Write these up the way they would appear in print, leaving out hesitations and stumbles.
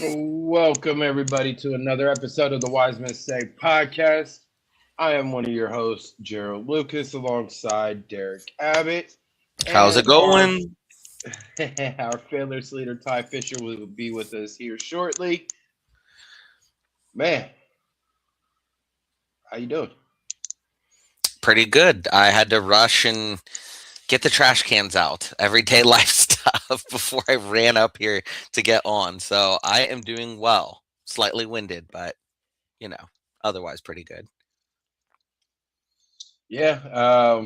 Welcome, everybody, to another episode of the Wisemen Say podcast. I am one of your hosts, Gerald Lucas, alongside Derek Abbott, How's it and our going? our fearless leader Ty Fisher will be with us here shortly. Man, how you doing? Pretty good. I had to rush and get the trash cans out, everyday life stuff, before I ran up here to get on. So I am doing well. Slightly winded, but you know, otherwise pretty good. Yeah,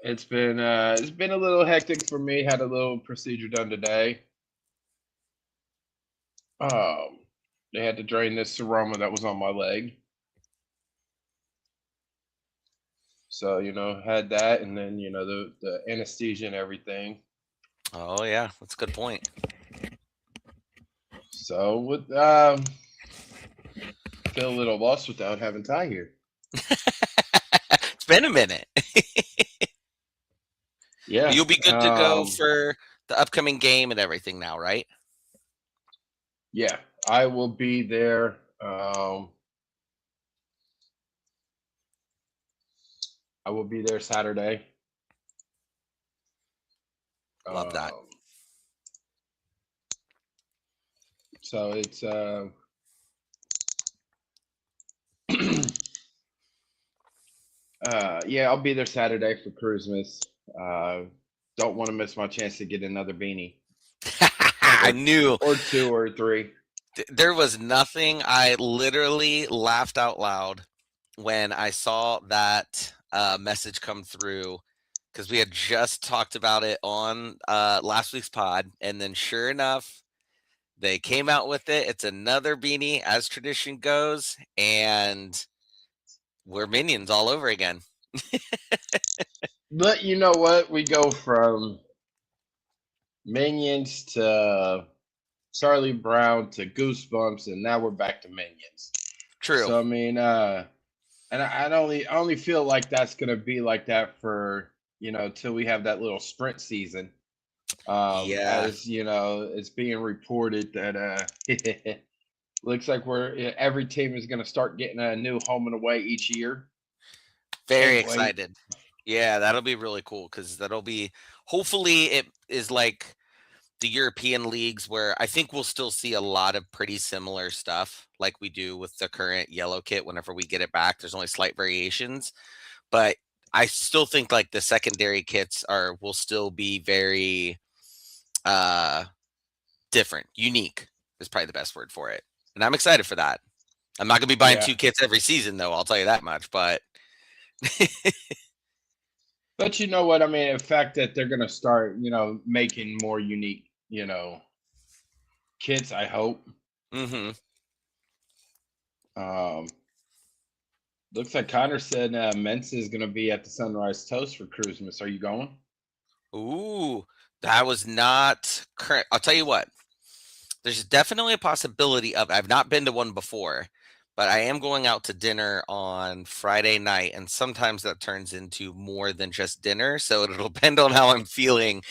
it's been a little hectic for me. Had a little procedure done today. Um, they had to drain this seroma that was on my leg. So, had that and then, the anesthesia and everything. Oh yeah, that's a good point. So with feel a little lost without having Ty here. It's been a minute. Yeah. You'll be good to go for the upcoming game and everything now, right? Yeah. I will be there. I will be there Saturday. Love that. Um so it's yeah, I'll be there Saturday for Christmas. Uh don't want to miss my chance to get another beanie. I Or knew or two or three. there was nothing. I literally laughed out loud when I saw that message come through because we had just talked about it on last week's pod, and then sure enough, they came out with it. It's another beanie, as tradition goes, and we're minions all over again. But you know what? We go from Minions to Charlie Brown to Goosebumps, and now we're back to Minions. True. So I mean, and I only feel like that's gonna be like that for till we have that little sprint season. Yeah, As it's being reported that looks like every team is gonna start getting a new home and away each year. very Can't wait. excited. Yeah, that'll be really cool because that'll be hopefully it is like the European leagues where I think we'll still see a lot of pretty similar stuff like we do with the current yellow kit whenever we get it back. There's only slight variations, but I still think like the secondary kits are will still be very uh different. Unique is probably the best word for it. And I'm excited for that. I'm not gonna be buying Yeah, two kits every season though, I'll tell you that much. But but you know what I mean. The fact that they're gonna start making more unique kits. I hope. mm-hmm. Um, Looks like Connor said Mensa is going to be at the Sunrise Toast for Christmas. Are you going? Ooh, that was not current. I'll tell you what. There's definitely a possibility of I've not been to one before, but I am going out to dinner on Friday night, and sometimes that turns into more than just dinner. So it'll depend on how I'm feeling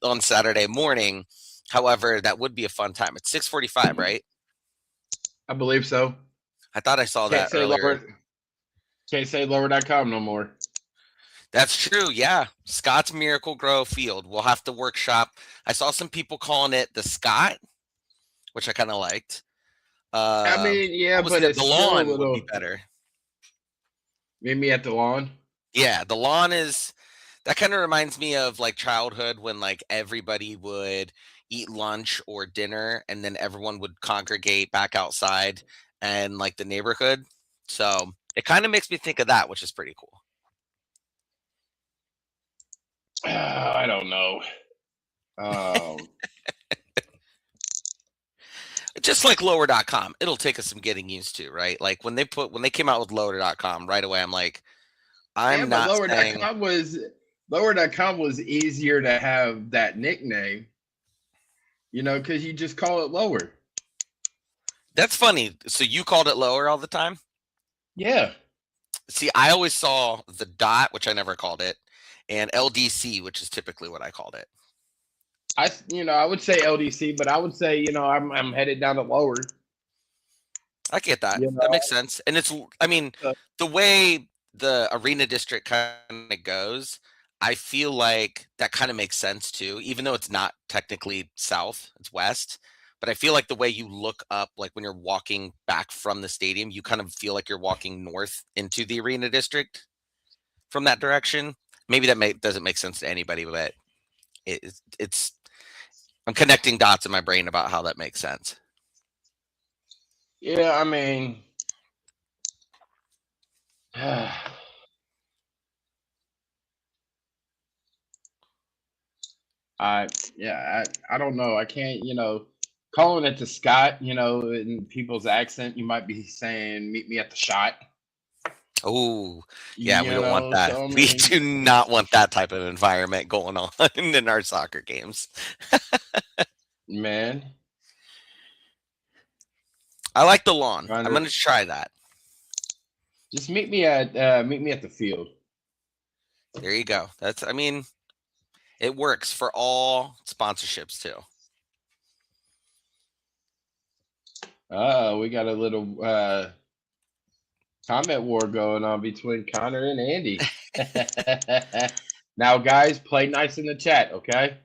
on Saturday morning. However, that would be a fun time. It's 6:45, right? I believe so. I thought I saw Can't that say earlier. lower. Can't say lower.com no more. That's true. Yeah. Scott's Miracle Grow Field. We'll have to workshop. I saw some people calling it the Scott, which I kind of liked. I mean, yeah, What was but the it's the still a lawn would be little. better. Meet me at the lawn. Yeah, the lawn is that kind of reminds me of like childhood when like everybody would eat lunch or dinner and then everyone would congregate back outside and like the neighborhood. So it kind of makes me think of that, which is pretty cool. I don't know. Um, Just like lower.com, it'll take us some getting used to, right? Like when they came out with lower.com right away, I'm like, yeah, I'm but not saying lower.com was easier to have that nickname, because you just call it lower. that's funny. So you called it lower all the time? Yeah. See, I always saw the dot, which I never called it, and LDC, which is typically what I called it. I would say LDC, but I would say, I'm headed down to lower. I get that. You That know, makes sense. And I mean, uh, the way the arena district kind of goes, I feel like that kind of makes sense too, even though it's not technically south, it's west. But I feel like the way you look up, like when you're walking back from the stadium, you kind of feel like you're walking north into the arena district from that direction. Maybe doesn't make sense to anybody, but it's I'm connecting dots in my brain about how that makes sense. yeah, I mean, I I don't know. I can't, calling it to Scott, in people's accent, you might be saying, "Meet me at the shot." Oh, yeah, we don't want that. So I We mean, do not want that type of environment going on in our soccer games. man, I like the lawn. trying I'm to going to try that. just meet me at the field. There you go. I mean, it works for all sponsorships too. We got a little comment war going on between Connor and Andy. Now, guys, play nice in the chat, okay?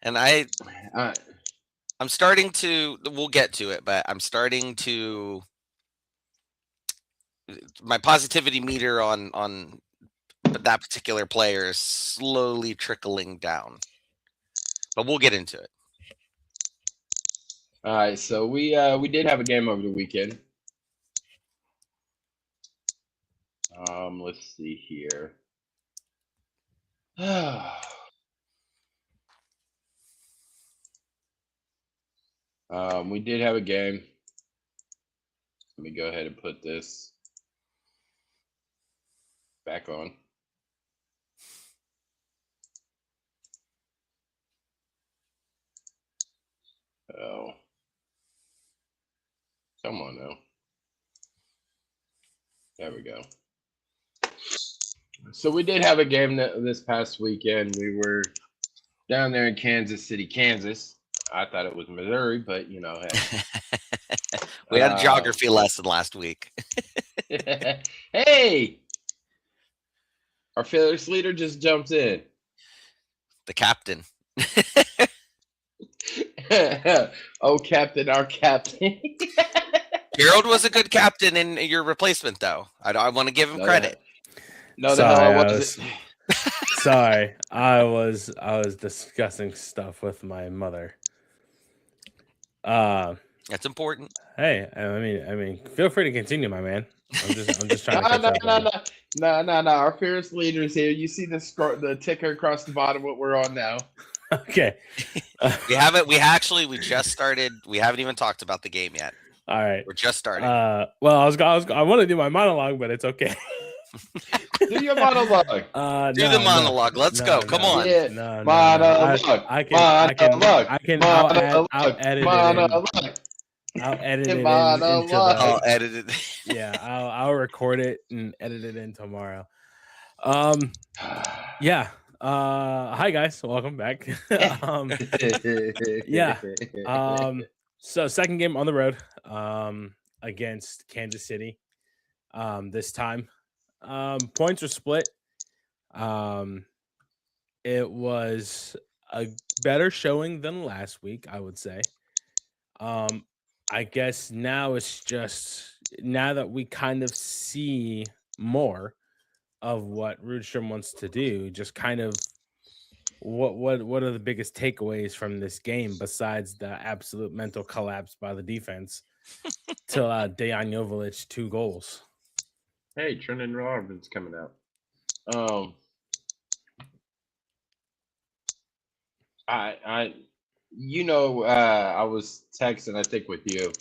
And Uh, I'm starting to, we'll get to it, but I'm starting to, my positivity meter on that particular player is slowly trickling down. But we'll get into it. all right, so we did have a game over the weekend. Let's see here. We did have a game. Let me go ahead and put this back on. Oh, come on now. There we go. So we did have a game this past weekend. We were down there in Kansas City, Kansas. I thought it was Missouri, but hey. We had a geography lesson last week. Hey, our fearless leader just jumped in. The captain. Oh, captain, our captain. Gerald was a good captain in your replacement, though. I want to give him credit. No, the hell I was. Sorry, I was discussing stuff with my mother. That's important. Hey, I mean, feel free to continue, my man. I'm just trying to catch up. No. Our fearless leader is here. You see the ticker across the bottom. What we're on now. Okay. We haven't. We just started. We haven't even talked about the game yet. All right. We're just starting. Well, I want to do my monologue, but it's okay. Do your monologue. Do the monologue. Let's go. Come on. Yeah. No. Monologue. I can. I'll edit it. I'll edit it into I'll edit it. Yeah, I'll record it and edit it in tomorrow. Yeah. Hi guys, welcome back. Yeah. So second game on the road, against Kansas City. This time, points are split. It was a better showing than last week, I would say. I guess now it's just now that we kind of see more of what Rudstrom wants to do, just kind of what are the biggest takeaways from this game besides the absolute mental collapse by the defense to Dejan Joveljić 2 goals. Hey, Trenton Robbins coming out. I was texting, I think, with you.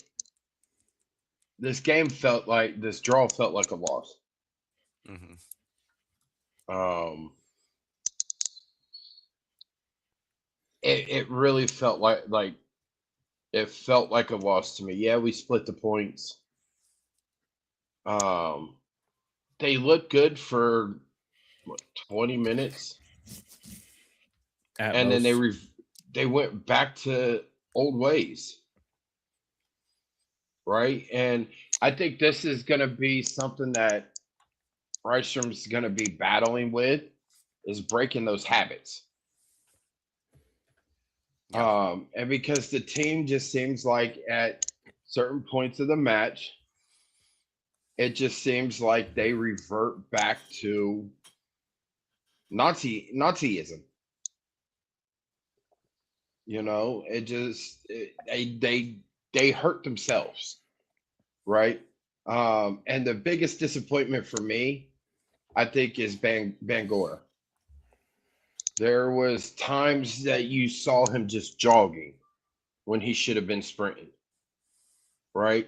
This draw felt like a loss. Mm-hmm. It really felt like it felt like a loss to me. Yeah, we split the points. They looked good for 20 minutes. at and then most. they went back to old ways, right? And I think this is going to be something that Rystrom's going to be battling with, is breaking those habits. Yeah. And because the team just seems like at certain points of the match, it just seems like they revert back to Nazism. You know, they hurt themselves, right? And the biggest disappointment for me, I think, is Bangora. There was times that you saw him just jogging when he should have been sprinting, right?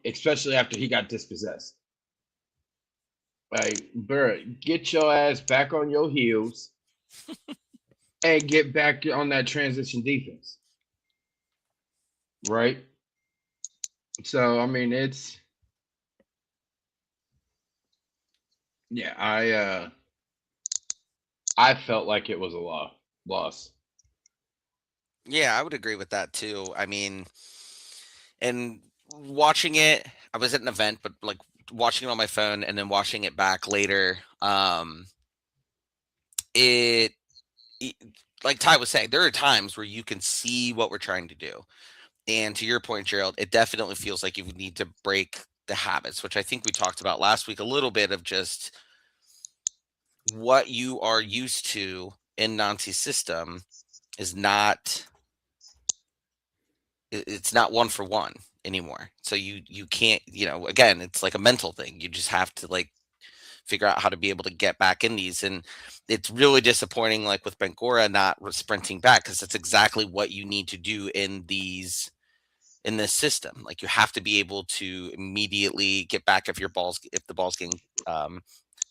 Especially after he got dispossessed. Like, bro, get your ass back on your heels and get back on that transition defense, right? So, I mean, yeah, I felt like it was a loss. Yeah, I would agree with that too. I mean, and watching it, I was at an event, but like watching it on my phone and then watching it back later, it, it like Ty was saying, there are times where you can see what we're trying to do. And to your point, Gerald, it definitely feels like you need to break the habits, which I think we talked about last week a little bit, of just what you are used to in Nancy's system is not, it's not one for one anymore. So you can't, again, it's like a mental thing. You just have to like figure out how to be able to get back in these. And it's really disappointing, like with Bangora not sprinting back, because that's exactly what you need to do in this system. Like, you have to be able to immediately get back if the ball's getting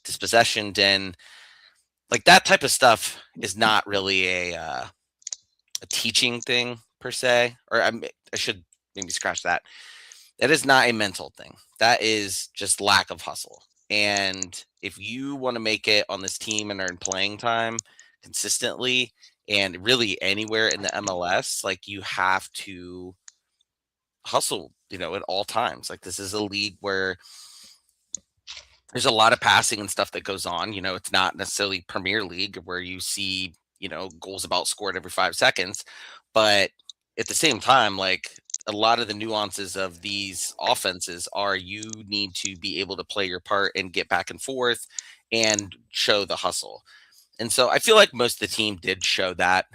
dispossessioned, and like that type of stuff is not really a teaching thing per se. Or I should maybe scratch that. That is not a mental thing. That is just lack of hustle. And if you want to make it on this team and earn playing time consistently and really anywhere in the MLS, like, you have to hustle, at all times. Like, this is a league where there's a lot of passing and stuff that goes on. It's not necessarily Premier League where you see, goals about scored every 5 seconds. But at the same time, like, a lot of the nuances of these offenses are, you need to be able to play your part and get back and forth and show the hustle. And so I feel like most of the team did show that.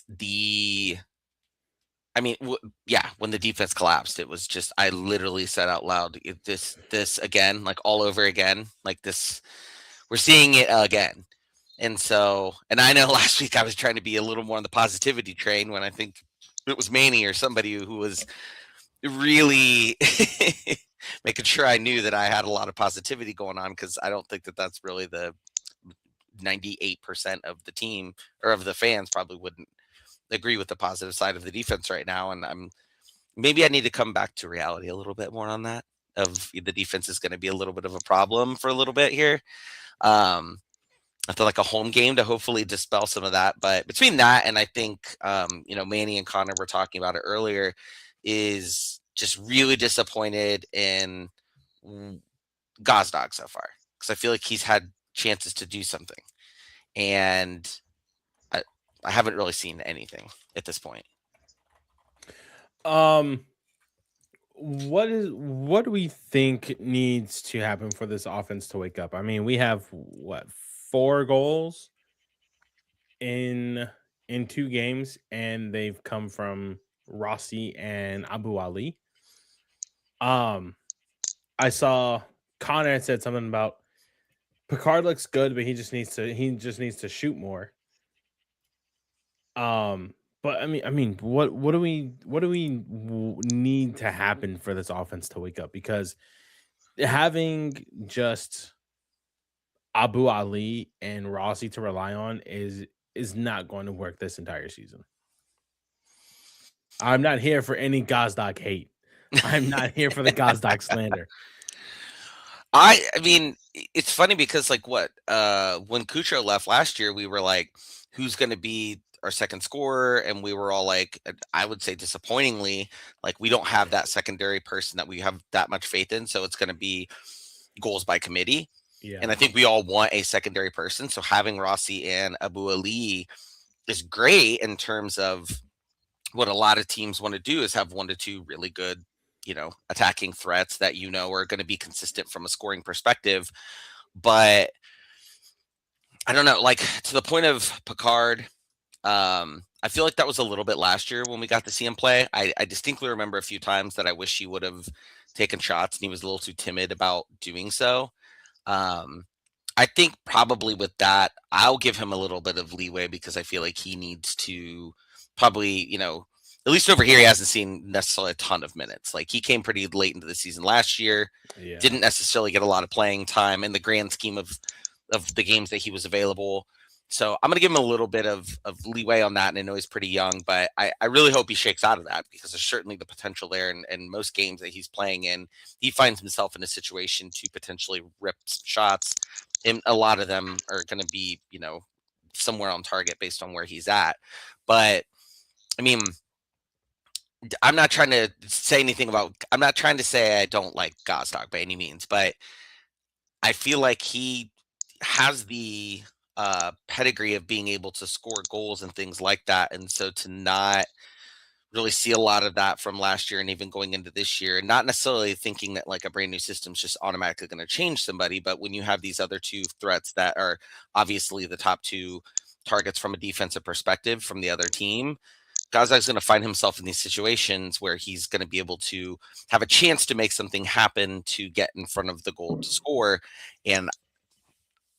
The I mean, yeah, when the defense collapsed, it was just, I literally said out loud, this again, like all over again, like this, we're seeing it again. And so, and I know last week I was trying to be a little more on the positivity train, when I think it was Manny or somebody who was really making sure I knew that I had a lot of positivity going on, because I don't think that that's really the 98% of the team, or of the fans probably wouldn't agree with the positive side of the defense right now. And maybe I need to come back to reality a little bit more on that, of the defense is going to be a little bit of a problem for a little bit here. I feel like a home game to hopefully dispel some of that. But between that and I think, Manny and Connor were talking about it earlier, is just really disappointed in Gazdag so far, because I feel like he's had chances to do something, and I haven't really seen anything at this point. Um, what do we think needs to happen for this offense to wake up? I mean, we have what, 4 goals in 2 games, and they've come from Rossi and Abu Ali. I saw Connor had said something about Picard looks good, but he just needs to shoot more. But I mean, what do we need to happen for this offense to wake up? Because having just Abu Ali and Rossi to rely on is not going to work this entire season. I'm not here for any Gazdag hate. I'm not here for the Gazdag slander. I mean, it's funny because like when Kucho left last year, we were like, who's going to be our second scorer? And we were all like, I would say disappointingly, like we don't have that secondary person that we have that much faith in. So it's going to be goals by committee. Yeah. And I think we all want a secondary person. So having Rossi and Abou is great in terms of what a lot of teams want to do is have 1 to 2 really good, attacking threats that are going to be consistent from a scoring perspective. But I don't know, like to the point of Picard, I feel like that was a little bit last year when we got to see him play. I distinctly remember a few times that I wish he would have taken shots and he was a little too timid about doing so. I think probably with that, I'll give him a little bit of leeway because I feel like he needs to probably, at least over here, he hasn't seen necessarily a ton of minutes. Like he came pretty late into the season last year, didn't necessarily get a lot of playing time in the grand scheme of the games that he was available. So I'm going to give him a little bit of leeway on that. And I know he's pretty young, but I really hope he shakes out of that because there's certainly the potential there. And most games that he's playing in, he finds himself in a situation to potentially rip some shots. And a lot of them are going to be, somewhere on target based on where he's at. But I mean, I'm not trying to say anything about, I'm not trying to say I don't like Gosdog by any means, but I feel like he has the pedigree of being able to score goals and things like that. And so to not really see a lot of that from last year and even going into this year, and not necessarily thinking that like a brand new system is just automatically going to change somebody, but when you have these other 2 threats that are obviously the top 2 targets from a defensive perspective from the other team, Gazag's going to find himself in these situations where he's going to be able to have a chance to make something happen to get in front of the goal to score. And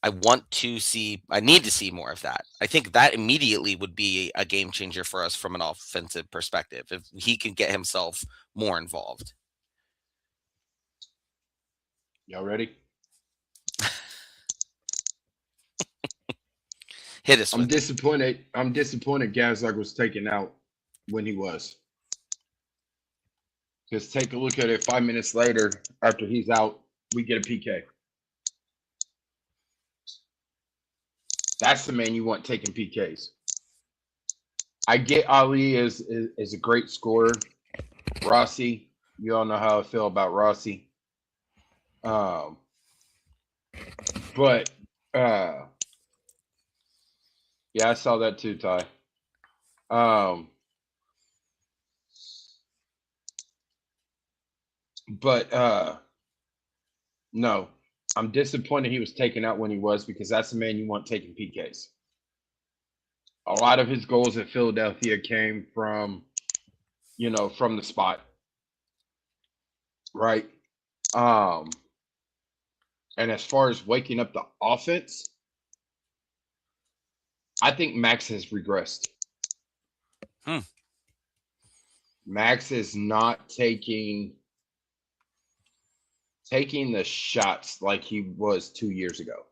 I need to see more of that. I think that immediately would be a game changer for us from an offensive perspective if he can get himself more involved. Y'all ready? Hit us. I'm disappointed. Gazdag was taken out when he was. Just take a look at it. 5 minutes later, after he's out, we get a PK. That's the man you want taking PKs. I get Ali is a great scorer. Rossi, you all know how I feel about Rossi. But yeah, I saw that too, Ty. No, I'm disappointed he was taken out when he was because that's the man you want taking PKs. A lot of his goals at Philadelphia came from, from the spot, right? And as far as waking up the offense, I think Max has regressed. Max is not taking the shots like he was 2 years ago.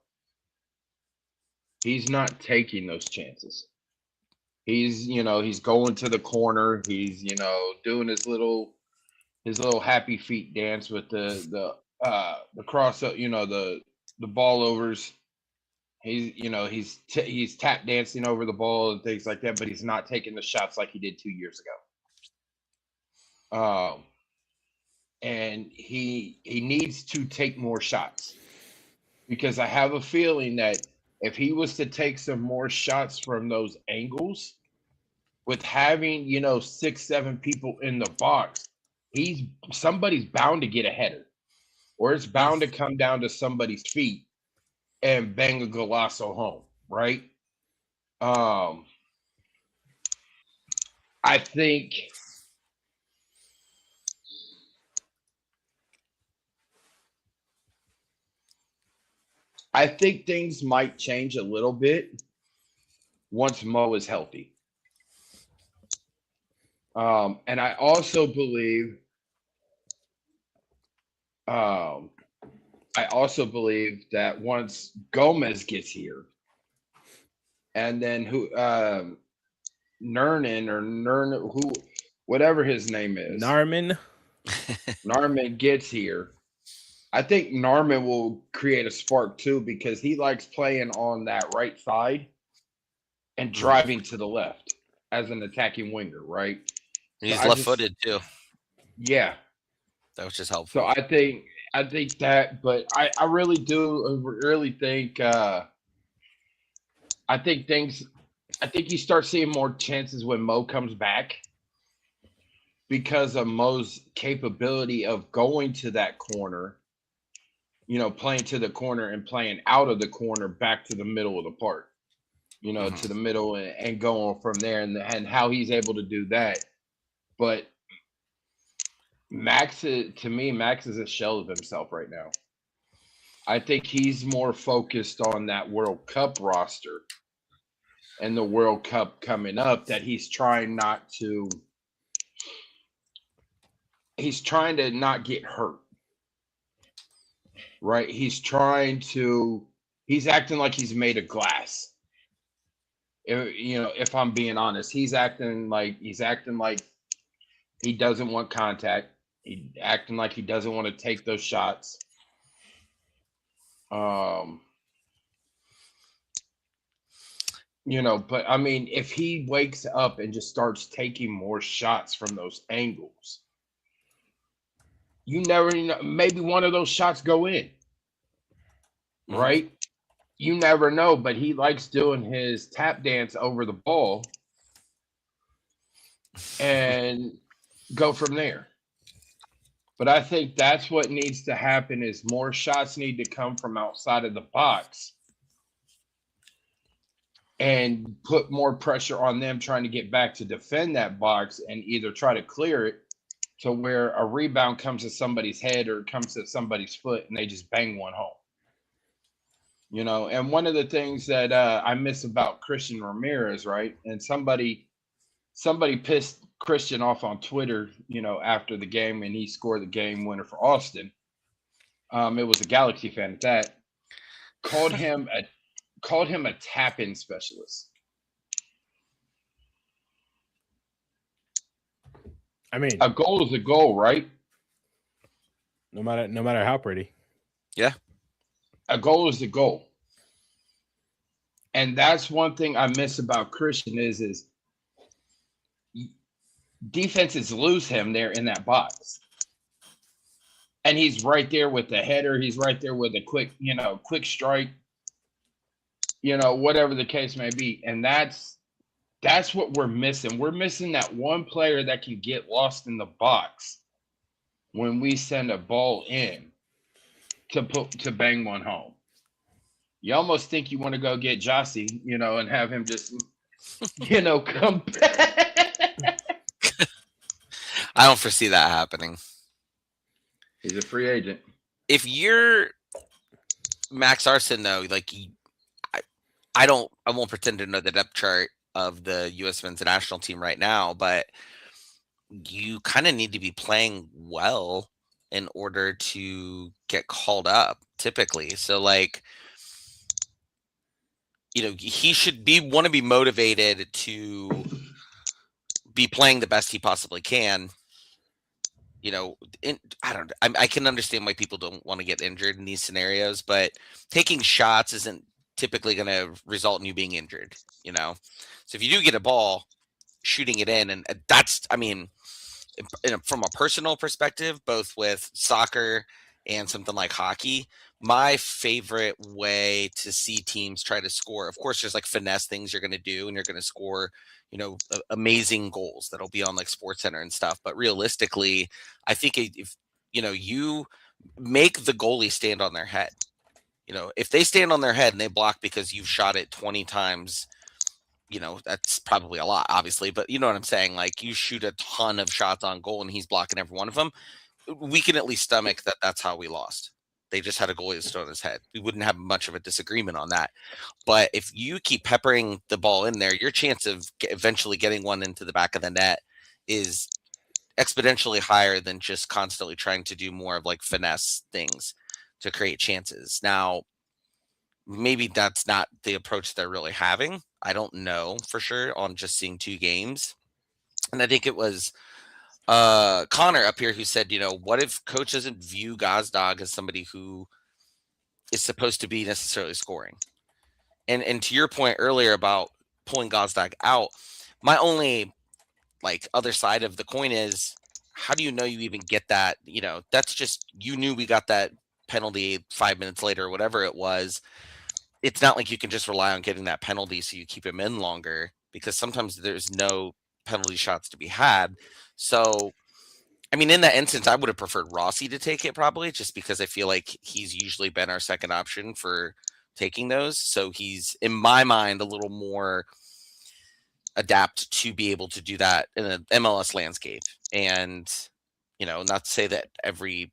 He's not taking those chances. He's, he's going to the corner. He's, doing his little happy feet dance with the cross up, the ball overs. He's tap dancing over the ball and things like that, but he's not taking the shots like he did 2 years ago. And he needs to take more shots because I have a feeling that if he was to take some more shots from those angles, with having 6-7 people in the box, somebody's bound to get a header, or it's bound to come down to somebody's feet and bang a golazo home, right? I think things might change a little bit once Mo is healthy. And I also believe that once Gomez gets here, and then whatever his name is, Narman gets here, I think Norman will create a spark too because he likes playing on that right side and driving to the left as an attacking winger, right? So He's I left just footed too. yeah. That was just So helpful. I think that, but I really do really think I think things I think you start seeing more chances when Mo comes back because of Mo's capability of going to that corner, playing to the corner and playing out of the corner back to the middle of the park, to the middle and going from there and how he's able to do that. But Max is a shell of himself right now. I think he's more focused on that World Cup roster and the World Cup coming up that he's trying to not get hurt, right? He's acting like he's made of glass. If I'm being honest, he's acting like he doesn't want contact. He acting like he doesn't want to take those shots. Um, but I mean, if he wakes up and just starts taking more shots from those angles, you never know. Maybe one of those shots go in, right? You never know. But he likes doing his tap dance over the ball and go from there. But I think that's what needs to happen is more shots need to come from outside of the box and put more pressure on them trying to get back to defend that box and either try to clear it to where a rebound comes to somebody's head or comes to somebody's foot and they just bang one home. And one of the things that I miss about Christian Ramirez, right? And somebody pissed Christian off on Twitter, after the game and he scored the game winner for Austin. It was a Galaxy fan at that. Called him a tap-in specialist. I mean, a goal is a goal, right? No matter how pretty. Yeah. A goal is a goal. And that's one thing I miss about Christian is defenses lose him there in that box. And he's right there with the header. He's right there with a quick strike, whatever the case may be. And that's what we're missing. We're missing that one player that can get lost in the box when we send a ball in to bang one home. You almost think you want to go get Jossie, and have him just, come back. I don't foresee that happening. He's a free agent. If you're Max Arson, though, like I won't pretend to know the depth chart of the U.S. men's national team right now, but you kind of need to be playing well in order to get called up typically. So like, he should want to be motivated to be playing the best he possibly can. I can understand why people don't want to get injured in these scenarios, but taking shots isn't typically going to result in you being injured, So if you do get a ball, shooting it in, and that's, from a personal perspective, both with soccer and something like hockey, my favorite way to see teams try to score, of course, there's like finesse things you're going to do, and you're going to score, amazing goals that'll be on like Sports Center and stuff. But realistically, I think if you make the goalie stand on their head, if they stand on their head and they block because you've shot it 20 times, that's probably a lot, obviously, but you know what I'm saying? Like, you shoot a ton of shots on goal and he's blocking every one of them. We can at least stomach that that's how we lost. They just had a goalie that stood on his head. We wouldn't have much of a disagreement on that. But if you keep peppering the ball in there, your chance of eventually getting one into the back of the net is exponentially higher than just constantly trying to do more of like finesse things to create chances. Now, maybe that's not the approach they're really having. I don't know for sure on just seeing 2 games. And I think it was Connor up here who said, what if coach doesn't view Gazdag as somebody who is supposed to be necessarily scoring? And to your point earlier about pulling Gazdag out, my only other side of the coin is, how do you know you even get that? That's just, you knew we got that penalty 5 minutes later or whatever it was. It's not like you can just rely on getting that penalty so you keep him in longer, because sometimes there's no penalty shots to be had. So, I mean, in that instance, I would have preferred Rossi to take it probably, just because I feel like he's usually been our second option for taking those. So he's, in my mind, a little more adapt to be able to do that in an MLS landscape. And, not to say that every,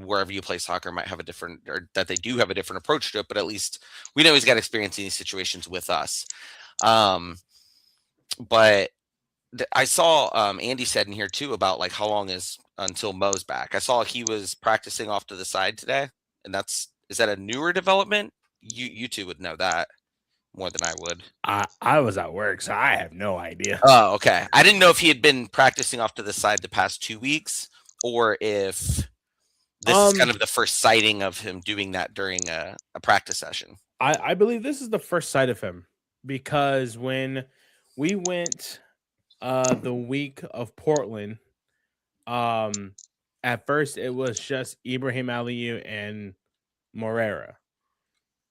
wherever you play soccer might have a different, or that they do have a different approach to it, but at least we know he's got experience in these situations with us. But I saw Andy said in here too about how long is until Mo's back. I saw he was practicing off to the side today, and is that a newer development? You two would know that more than I would. I was at work, so I have no idea. Oh, okay. I didn't know if he had been practicing off to the side the past 2 weeks, or if this is kind of the first sighting of him doing that during a practice session. I believe this is the first sight of him, because when we went the week of Portland, at first it was just Ibrahim Aliou and Moreira.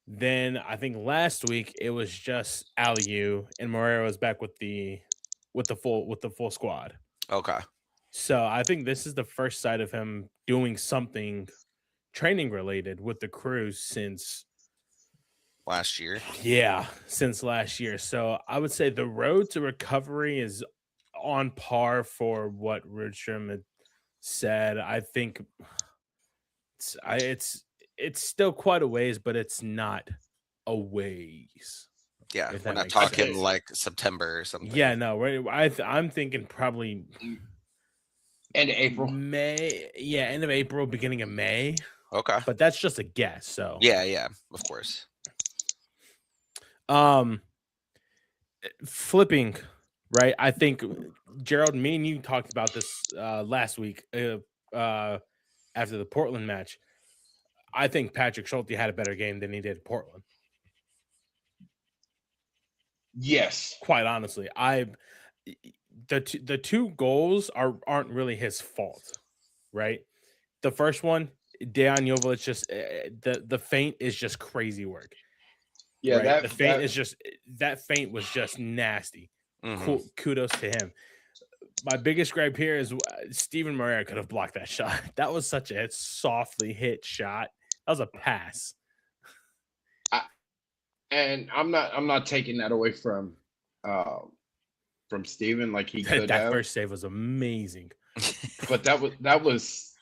Then I think last week it was just Aliou, and Moreira was back with the full squad. Okay. So I think this is the first sight of him doing something training related with the crew since last year. Yeah, since last year. So I would say the road to recovery is on par for what Rudstrom had said. I think it's still quite a ways, but it's not a ways. Yeah, if we're that not makes talking sense. like September or something. Yeah, no, I'm thinking probably End of April. May. Yeah, end of April, beginning of May. Okay. But that's just a guess. So yeah, of course. Flipping, right? I think Gerald, me and you talked about this last week after the Portland match. I think Patrick Schulte had a better game than he did in Portland. Yes, quite honestly, the two goals aren't really his fault, right? The first one, Dejan Joveljić, just the feint is just crazy work. Yeah, right? The feint is just, that feint was just nasty. Mm-hmm. Kudos to him. My biggest gripe here is Steven Moreira could have blocked that shot. That was such a softly hit shot. That was a pass. And I'm not taking that away from Steven, like he could have. That first save was amazing. But that was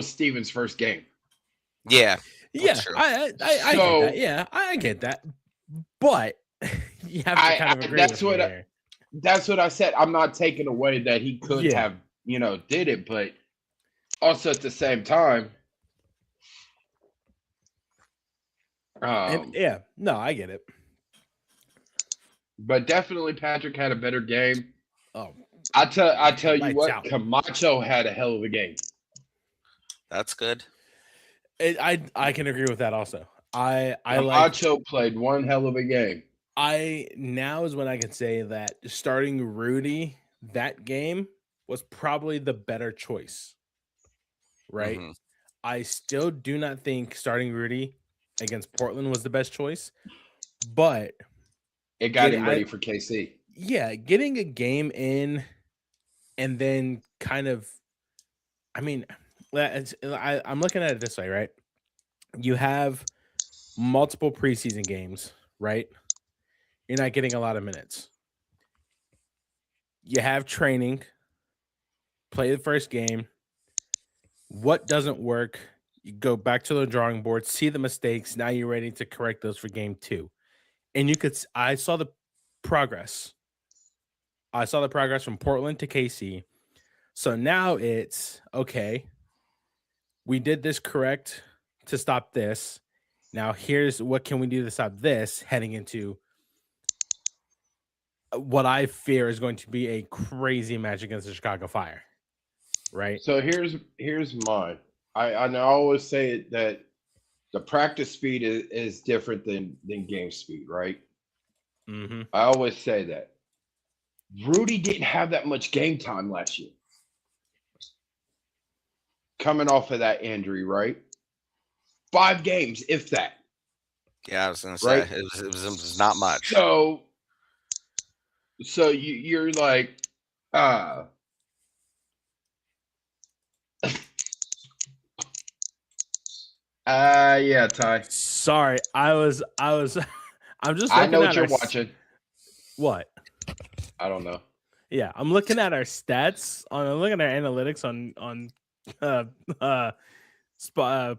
Steven's first game. Yeah. Yeah, I get that. Yeah, I get that. But you have to kind of agree with me there. That's what I said. I'm not taking away that he could have, did it, but also at the same time, no, I get it. But definitely Patrick had a better game. Oh, I tell you what, Camacho had a hell of a game. That's good. I can agree with that also. Camacho played one hell of a game. Now is when I can say that starting Rudy that game was probably the better choice. Right? Mm-hmm. I still do not think starting Rudy against Portland was the best choice, but it got him ready for KC. Yeah, getting a game in and then kind of, I mean, I'm looking at it this way, right? You have multiple preseason games, right? You're not getting a lot of minutes. You have training, play the first game. What doesn't work? You go back to the drawing board, see the mistakes. Now you're ready to correct those for game 2. And I saw the progress. I saw the progress from Portland to KC. So now it's, okay, we did this correct to stop this. Now here's what can we do to stop this, heading into what I fear is going to be a crazy match against the Chicago Fire. right? So here's mine. I always say that the practice speed is different than game speed, right? Mm-hmm. I always say that. Rudy didn't have that much game time last year, coming off of that injury, right? 5 games, if that, Yeah, I was gonna say right? it was not much. So you're like, uh, yeah, Ty. Sorry, I was I'm just I know looking what at our you're watching. what? I don't know. Yeah, I'm looking at our stats I'm looking at our analytics on uh uh, Spotify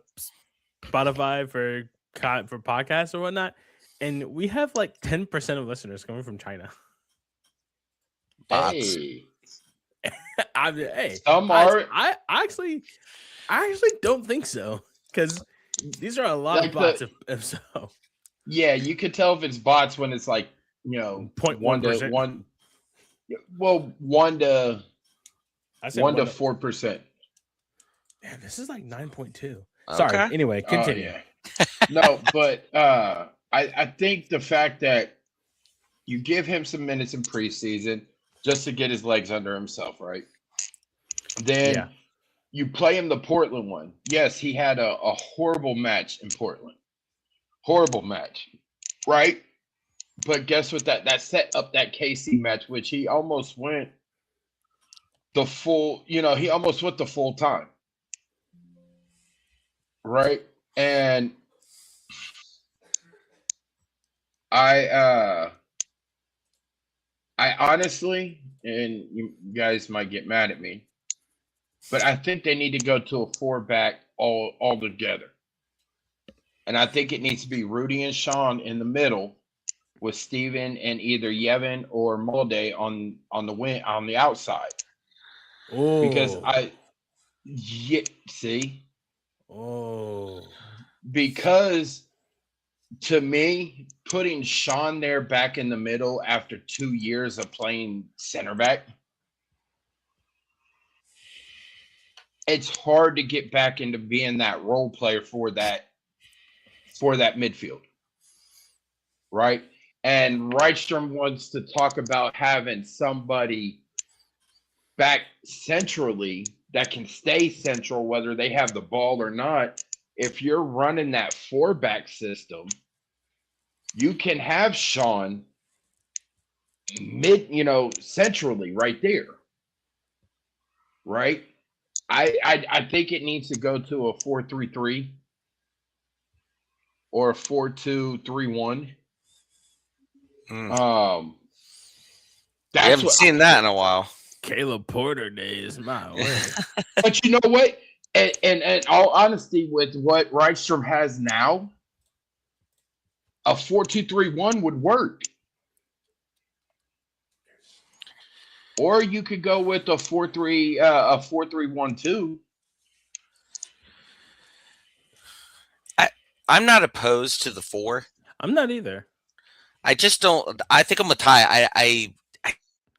for podcasts or whatnot, and we have like 10% of listeners coming from China. Bots. Hey, Hey, some I, are I actually don't think so, because these are a lot of like bots. If so, yeah, you could tell if it's bots when it's like 0.1%. 1 well 1 I said to one. 4%. Man, this is like 9.2. Sorry. Okay. Anyway, Oh continue. yeah. No, but I think the fact that you give him some minutes in preseason just to get his legs under himself, right? Then Yeah. you play him the Portland one. Yes, he had a horrible match in Portland. Horrible match, right? But guess what? That set up that KC match, which he almost went the full, he almost went the full time, right? And I I honestly, and you guys might get mad at me, but I think they need to go to a 4-back all together. And I think it needs to be Rudy and Sean in the middle with Steven and either Yevon or Molde on the outside. Because Oh. see, Oh. because to me, putting Sean there back in the middle after 2 years of playing center back, it's hard to get back into being that role player for that midfield, right? And Rydstrom wants to talk about having somebody back centrally that can stay central, whether they have the ball or not. If you're running that 4-back system, you can have Sean centrally right there, right? I think it needs to go to a 4-3-3 or a 4-2-3-1. We That's haven't what seen that in a while. Caleb Porter days, my word. But you know what? And in all honesty, with what Rydstrom has now, a 4-2-3-1 would work. Or you could go with a 4-3-1-2. I'm not opposed to the 4. I'm not either. I just don't. I think I'm with Ty.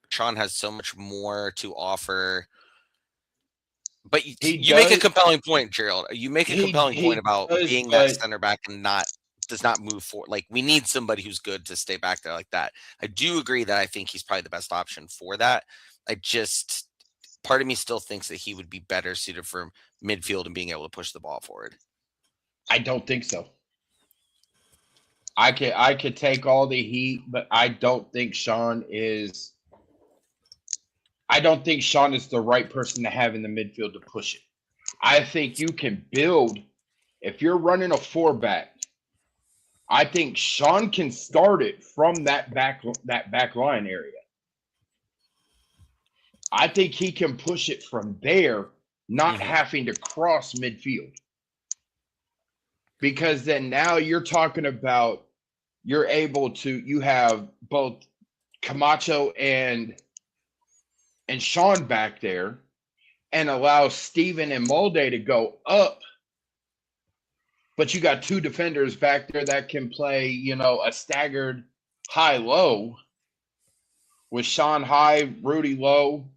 Sean has so much more to offer. But you make a compelling point, Gerald. You make a compelling point about being that center back and does not move forward. Like, we need somebody who's good to stay back there like that. I do agree that I think he's probably the best option for that. Part of me still thinks that he would be better suited for midfield and being able to push the ball forward. I don't think so. I could take all the heat, but I don't think Sean is the right person to have in the midfield to push it. I think you can build, if you're running a 4-back, I think Sean can start it from that back line area. I think he can push it from there, not having to cross midfield. Because then now you're talking about you have both Camacho and Sean back there, and allow Steven and Molde to go up. But you got 2 defenders back there that can play, a staggered high-low with Sean high, Rudy low,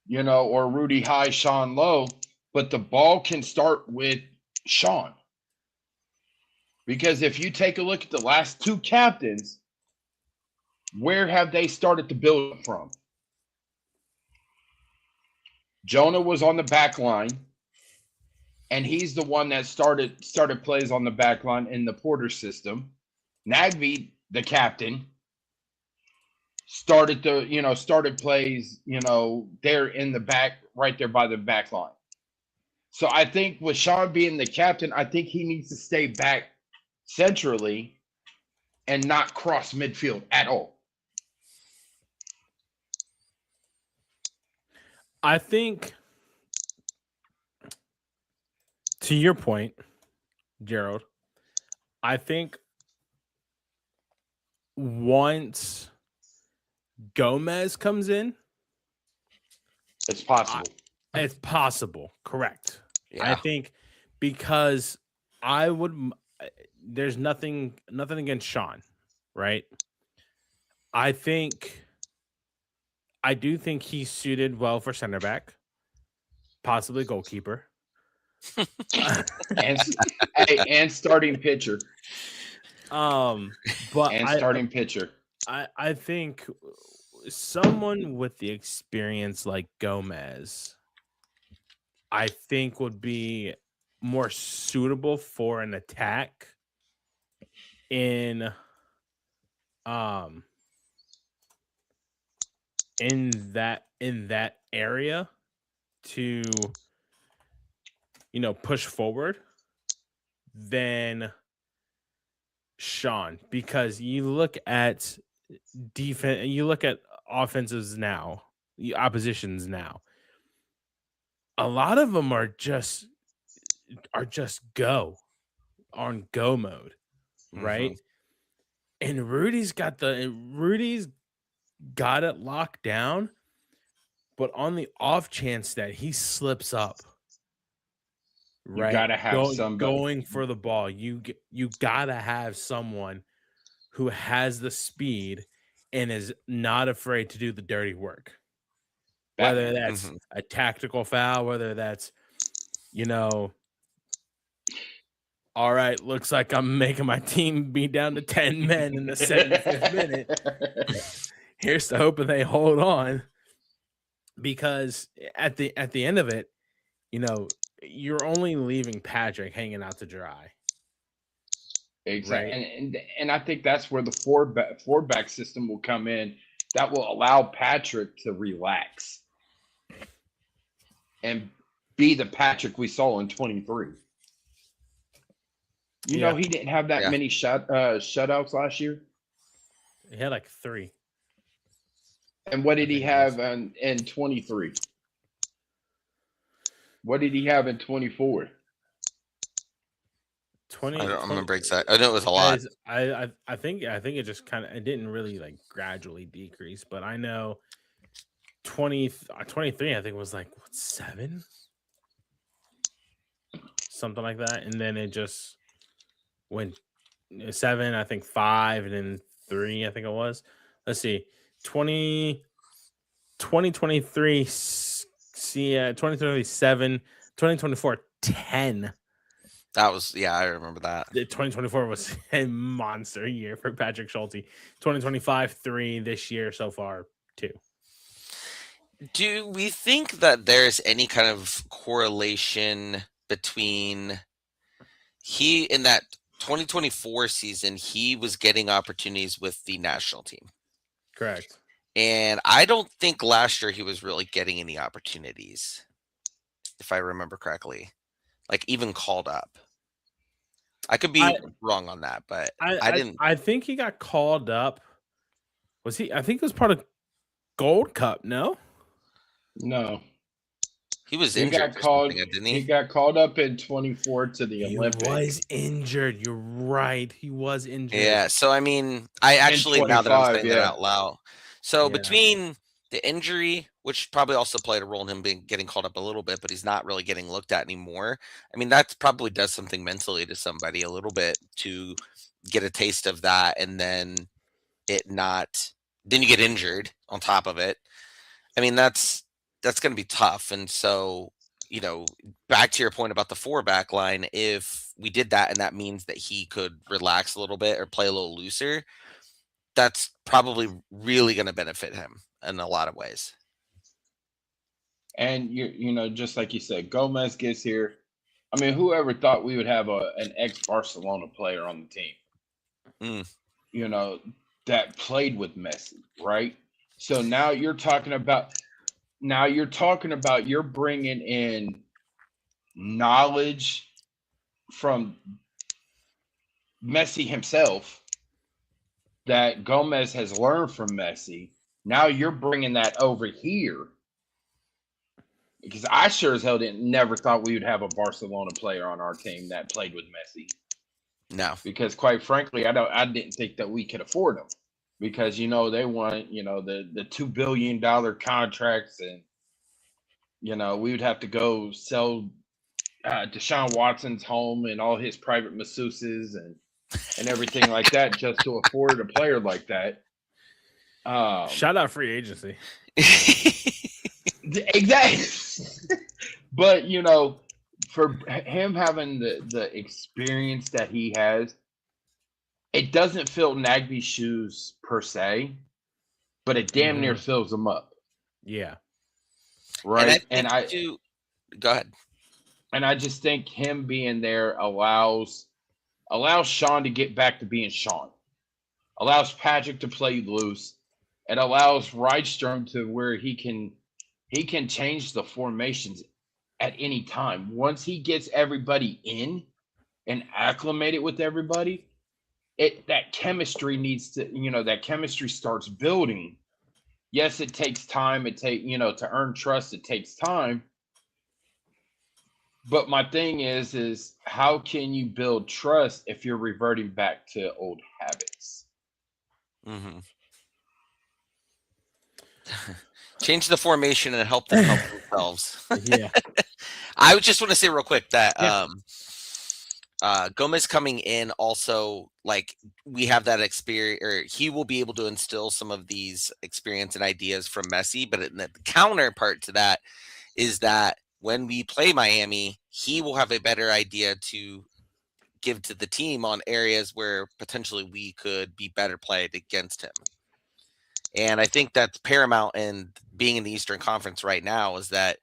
or Rudy High, Sean Lowe, but the ball can start with Sean. Because if you take a look at the last two captains, where have they started to build from? Jonah was on the back line, and he's the one that started plays on the back line in the Porter system. Nagby, the captain, started plays, there in the back, right there by the back line. So I think with Sean being the captain, I think he needs to stay back centrally and not cross midfield at all. I think, to your point, Gerald, I think once Gomez comes in, it's possible. It's possible, correct. Yeah. I think because there's nothing against Sean, right? I do think he's suited well for center back, possibly goalkeeper. and starting pitcher. But starting pitcher. I think someone with the experience like Gomez, I think would be more suitable for an attack in that area to push forward than Sean, because you look at defense, you look at offenses now, oppositions now, a lot of them are just go mode, right? And Rudy's got it locked down, but on the off chance that he slips up, right, you gotta have somebody going for the ball. You gotta have someone who has the speed and is not afraid to do the dirty work. Whether that's a tactical foul, whether that's, all right, looks like I'm making my team be down to 10 men in the 75th minute. Here's to hoping they hold on, because at the end of it, you're only leaving Patrick hanging out to dry. Exactly, right? And I think that's where the four back system will come in. That will allow Patrick to relax and be the Patrick we saw in 23. He didn't have that many shutouts last year. He had like 3. And what did he have in 23? What did he have in 24? 20. I don't remember exactly. I know it was a lot. I think it just it didn't really like gradually decrease, but I know 23 I think was like 7, something like that, and then it just went 7, I think 5, and then 3, I think it was. Let's see, 2023. See, 2023 7, 2024 10. That was, I remember that. 2024 was a monster year for Patrick Schulte. 2025 3, this year so far 2. Do we think that there's any kind of correlation between in that 2024 season, he was getting opportunities with the national team? Correct. And I don't think last year he was really getting any opportunities, if I remember correctly, like even called up. I could be wrong on that, but I didn't. I think he got called up. Was he? I think it was part of Gold Cup. No. He was injured. Didn't he? He got called up in 24 to the Olympics. He was injured. You're right. He was injured. Yeah. So I mean, I actually, now that I'm saying that out loud, so between the injury, which probably also played a role in him getting called up a little bit, but he's not really getting looked at anymore. I mean, that probably does something mentally to somebody a little bit, to get a taste of that, and then then you get injured on top of it. I mean, that's that's going to be tough. And so, back to your point about the 4-back line, if we did that and that means that he could relax a little bit or play a little looser, that's probably really going to benefit him in a lot of ways. And just like you said, Gomez gets here. I mean, whoever thought we would have an ex-Barcelona player on the team? That played with Messi, right? So now you're talking about you're bringing in knowledge from Messi himself that Gomez has learned from Messi. Now you're bringing that over here, because I sure as hell never thought we would have a Barcelona player on our team that played with Messi. No, because quite frankly, I didn't think that we could afford them, because they want the $2 billion contracts, and we would have to go sell Deshaun Watson's home and all his private masseuses and everything like that just to afford a player like that. Shout out free agency. Exactly. But for him having the experience that he has, it doesn't fill Nagby's shoes per se, but it damn near fills them up. Yeah. Right. Go ahead. And I just think him being there allows Sean to get back to being Sean, allows Patrick to play loose, and allows Rydstrom to where he can change the formations at any time. Once he gets everybody in and acclimated with everybody, that chemistry starts building. Yes, it takes time. To earn trust, it takes time. But my thing is how can you build trust if you're reverting back to old habits? Mm-hmm. Change the formation and help them help themselves. Yeah. I would just want to say real quick that Gomez coming in also, like, we have that experience, or he will be able to instill some of these experience and ideas from Messi. But the counterpart to that is that when we play Miami, he will have a better idea to give to the team on areas where potentially we could be better played against him. And I think that's paramount in being in the Eastern Conference right now, is that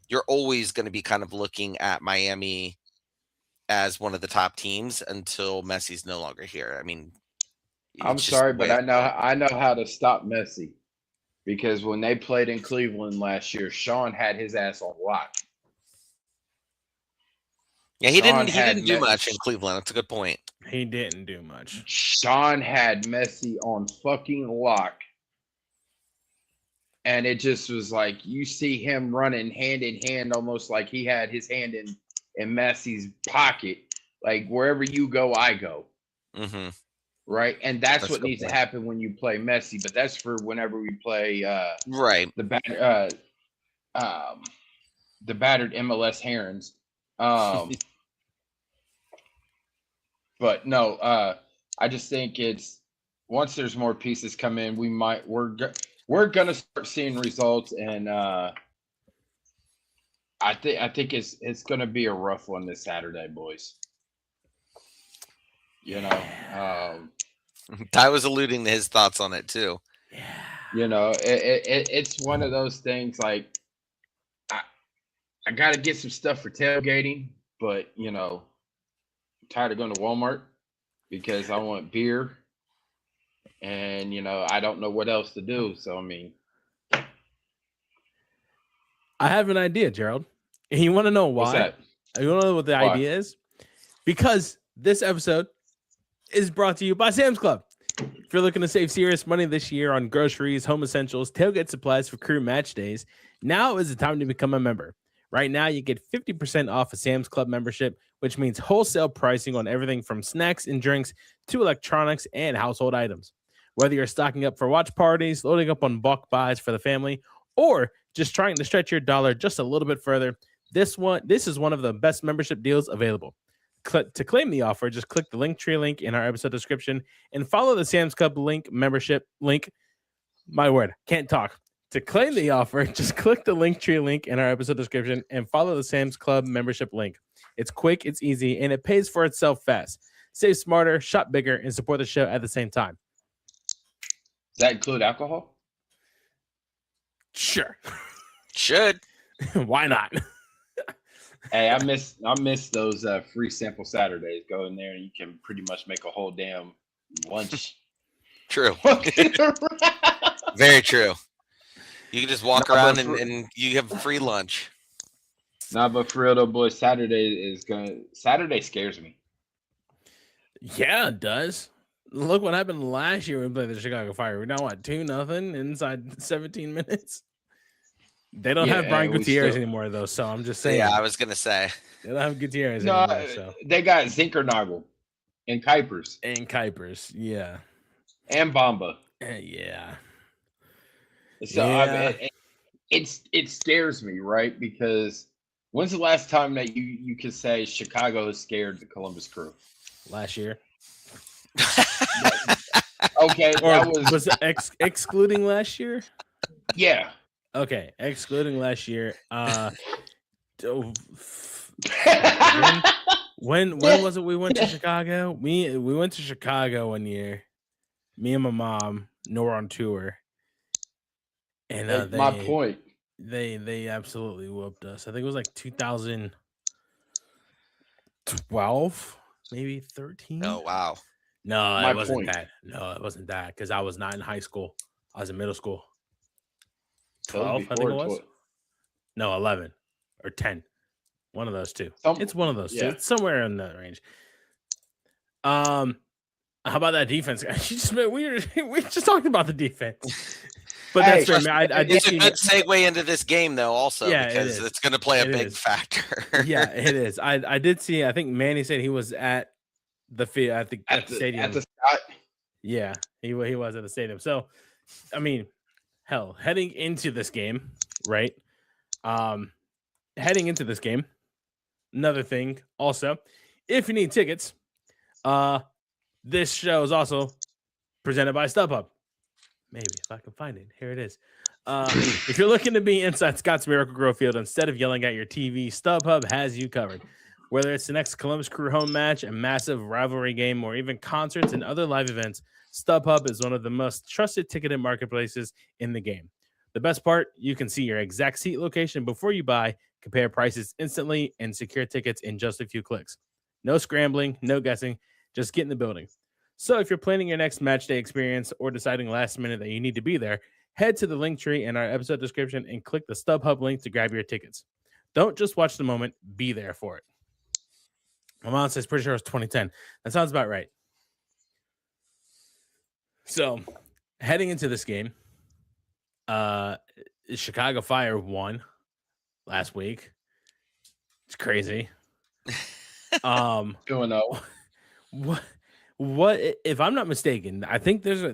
you're always going to be kind of looking at Miami as one of the top teams until Messi's no longer here. I mean, I'm sorry, but I know how to stop Messi, because when they played in Cleveland last year, Sean had his ass on lock. Yeah, he didn't do much in Cleveland. That's a good point. He didn't do much. Sean had Messi on fucking lock. And it just was like, you see him running hand in hand, almost like he had his hand in Messi's pocket. Like, wherever you go, I go. Mm-hmm. Right? And that's what needs to happen when you play Messi. But that's for whenever we play right. the battered MLS Herons. But no, I just think it's, once there's more pieces come in, we're gonna start seeing results, and I think it's gonna be a rough one this Saturday, boys. Ty was alluding to his thoughts on it too. Yeah. It's one of those things, like, I gotta get some stuff for tailgating, but I'm tired of going to Walmart because I want beer. And, I don't know what else to do. So, I mean, I have an idea, Gerald. And you want to know why? What's that? You want to know what the idea is? Because this episode is brought to you by Sam's Club. If you're looking to save serious money this year on groceries, home essentials, tailgate supplies for crew match days, now is the time to become a member. Right now, you get 50% off a Sam's Club membership, which means wholesale pricing on everything from snacks and drinks to electronics and household items. Whether you're stocking up for watch parties, loading up on bulk buys for the family, or just trying to stretch your dollar just a little bit further, this is one of the best membership deals available. To claim the offer, just click the Linktree link in our episode description and follow the Sam's Club membership link. My word, can't talk. To claim the offer, just click the Linktree link in our episode description and follow the Sam's Club membership link. It's quick, it's easy, and it pays for itself fast. Save smarter, shop bigger, and support the show at the same time. Does that include alcohol? Sure. Should. Why not? Hey, I miss those free sample Saturdays. Go in there and you can pretty much make a whole damn lunch. True. Very true. You can just walk around and you have free lunch. Nah, but for real though, boys, Saturday scares me. Yeah, it does. Look what happened last year when we played the Chicago Fire. We're now at 2-0 inside 17 minutes. They don't have Brian Gutierrez anymore, though, so I'm just saying. Yeah, I was gonna say they don't have Gutierrez anymore. So they got Zinkernagel and Kuipers. Yeah. And Bamba. Yeah. So yeah. It scares me, right? Because when's the last time that you could say Chicago has scared the Columbus Crew? Last year. Okay, or was it excluding last year? Yeah. Okay, excluding last year. When was it we went to Chicago? We went to Chicago one year. Me and my mom, Nora on tour. And my point. They absolutely whooped us. I think it was like 2012, maybe 13. Oh wow. No, it wasn't that. No, it wasn't that because I was not in high school. I was in middle school. 12, I think it was. 12. No, 11 or 10. One of those two. It's one of those two. Yeah. It's somewhere in that range. How about that defense? We just talked about the defense. But that's true. It's a good segue into this game, though, also, because it's going to play a big factor. Yeah, it is. I did see. I think Manny said he was at the field. I think at the stadium. At the spot. Yeah, he was at the stadium. So, I mean, hell, heading into this game, right? Heading into this game, another thing. Also, if you need tickets, this show is also presented by StubHub. Maybe if I can find it. Here it is. If you're looking to be inside Scott's Miracle Grow Field instead of yelling at your TV, StubHub has you covered. Whether it's the next Columbus Crew home match, a massive rivalry game, or even concerts and other live events, StubHub is one of the most trusted ticketed marketplaces in the game. The best part, you can see your exact seat location before you buy, compare prices instantly, and secure tickets in just a few clicks. No scrambling, no guessing, just get in the building. So if you're planning your next match day experience or deciding last minute that you need to be there, head to the link tree in our episode description and click the StubHub link to grab your tickets. Don't just watch the moment, be there for it. My mom says pretty sure it was 2010. That sounds about right. So heading into this game, Chicago Fire won last week. It's crazy. 2-0. What if I'm not mistaken? I think there's a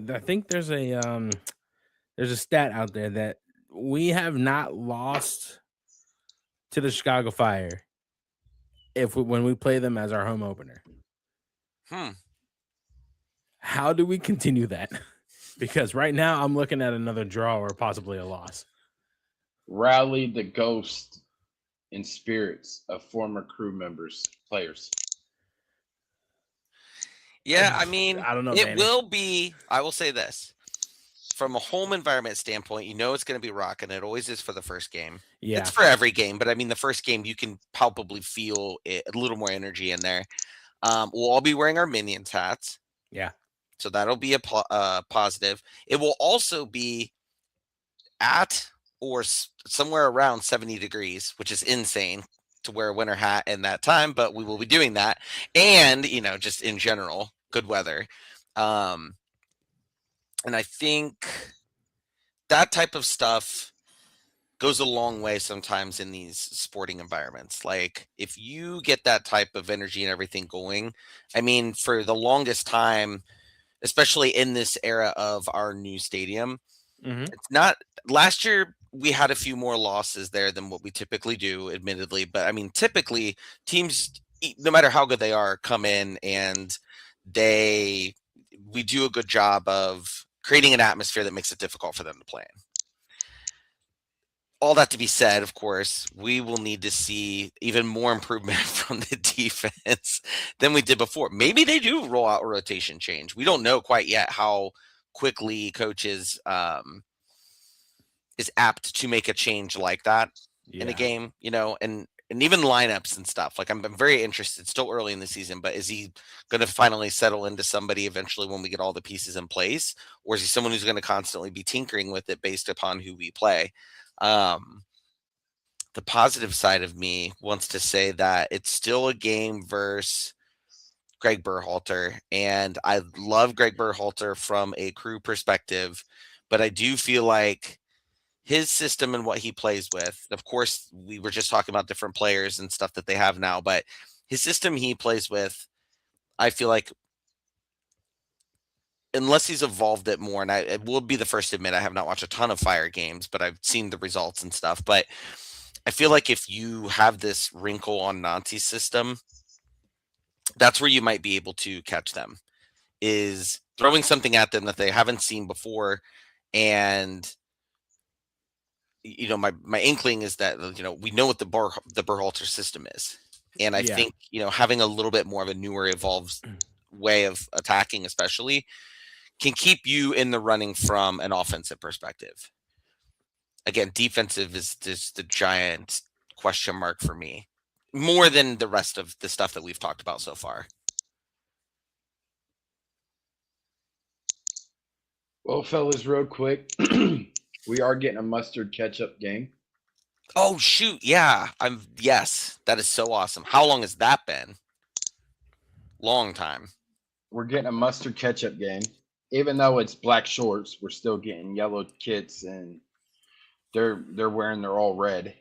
stat out there that we have not lost to the Chicago Fire when we play them as our home opener. How do we continue that? Because right now I'm looking at another draw or possibly a loss. Rally the ghost and spirits of former crew members, players. Yeah, I mean, I don't know. It will be. I will say this: from a home environment standpoint, it's going to be rocking. It always is for the first game. Yeah, it's for every game, but I mean, the first game you can palpably feel a little more energy in there. We'll all be wearing our Minions hats. Yeah, so that'll be a positive. It will also be at or somewhere around 70 degrees, which is insane to wear a winter hat in that time, but we will be doing that. And, just in general, good weather. And I think that type of stuff goes a long way sometimes in these sporting environments. Like if you get that type of energy and everything going, I mean, for the longest time, especially in this era of our new stadium, it's not last year. We had a few more losses there than what we typically do, admittedly. But I mean, typically teams, no matter how good they are, come in and we do a good job of creating an atmosphere that makes it difficult for them to play in. all that to be said, of course, we will need to see even more improvement from the defense than we did before. Maybe they do roll out a rotation change. We don't know quite yet how quickly coaches is apt to make a change like that in a game, and even lineups and stuff. Like I'm very interested. Still early in the season, but is he going to finally settle into somebody eventually when we get all the pieces in place, or is he someone who's going to constantly be tinkering with it based upon who we play? The positive side of me wants to say that it's still a game versus Greg Berhalter, and I love Greg Berhalter from a crew perspective, but I do feel like his system and what he plays with. Of course, we were just talking about different players and stuff that they have now, but his system he plays with, I feel like, unless he's evolved it more, and I will be the first to admit I have not watched a ton of Fire games, but I've seen the results and stuff. But I feel like if you have this wrinkle on Nanti's system, that's where you might be able to catch them, is throwing something at them that they haven't seen before. And my inkling is that we know what the Berhalter system is, and I think having a little bit more of a newer, evolved way of attacking, especially, can keep you in the running from an offensive perspective. Again, defensive is just the giant question mark for me, more than the rest of the stuff that we've talked about so far. Well, fellas, real quick, we are getting a mustard catch-up game. Oh shoot, yeah. Yes, that is so awesome. How long has that been? Long time. We're getting a mustard catch-up game. Even though it's black shorts, we're still getting yellow kits, and they're wearing their all red.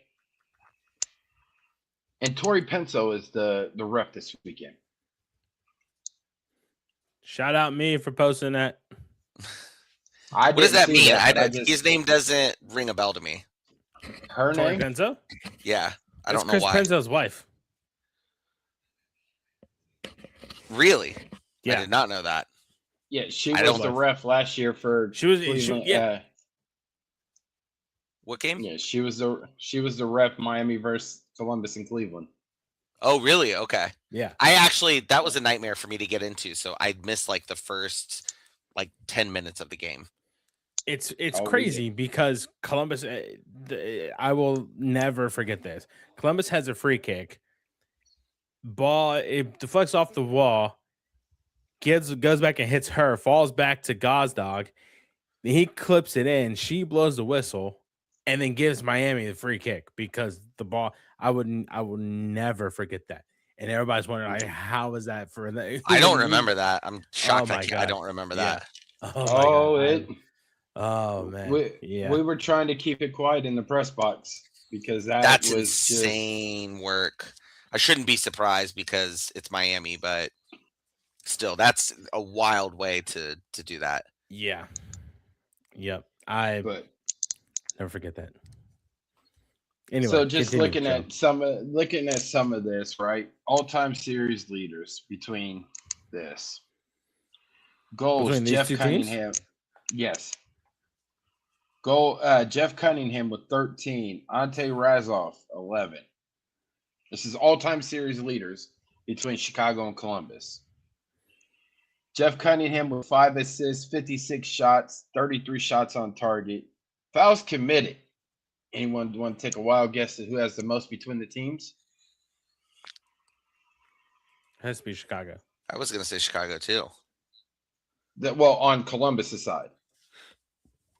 And Tori Penso is the ref this weekend. Shout out me for posting that. What does that mean? His name doesn't ring a bell to me. Her Tori name? Penso? Yeah, I don't know Chris why. Penso's wife. Really? Yeah. I did not know that. Yeah, she was the ref last year for yeah. What game? Yeah, she was the ref Miami versus Columbus and Cleveland. Oh, really? Okay. Yeah. That was a nightmare for me to get into, so I missed like the first 10 minutes of the game. It's crazy because Columbus, I will never forget this. Columbus has a free kick. Ball, it deflects off the wall, goes back and hits her, falls back to Gazdag. He clips it in. She blows the whistle and then gives Miami the free kick because the ball, I will never forget that. And everybody's wondering, how is that for that? I don't remember that. I'm shocked I don't remember that. Oh man. We were trying to keep it quiet in the press box because that's insane work. I shouldn't be surprised because it's Miami, but still, that's a wild way to do that. Yeah. Yep. Never forget that. Anyway, so just looking at some of this, right? All-time series leaders between this. Goals, Jeff Cunningham. Teams? Yes. Goal, Jeff Cunningham with 13. Ante Razov, 11. This is all-time series leaders between Chicago and Columbus. Jeff Cunningham with 5 assists, 56 shots, 33 shots on target. Fouls committed. Anyone want to take a wild guess at who has the most between the teams? Has to be Chicago. I was going to say Chicago too. On Columbus' side.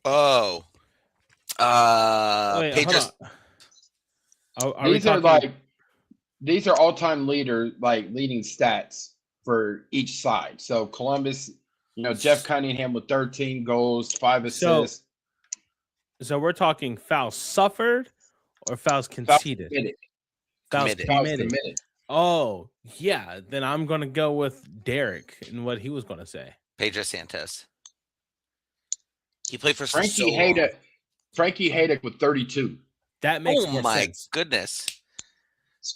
Oh. Wait, Pedro's... These are all-time leading stats for each side. So Columbus, Jeff Cunningham with 13 goals, 5 assists. So we're talking fouls suffered or fouls conceded? Fouls committed. Oh, yeah. Then I'm going to go with Derek and what he was going to say. Pedro Santos. He played for Frankie Hayek. Frankie Hayek with 32. That makes more sense. Oh my goodness.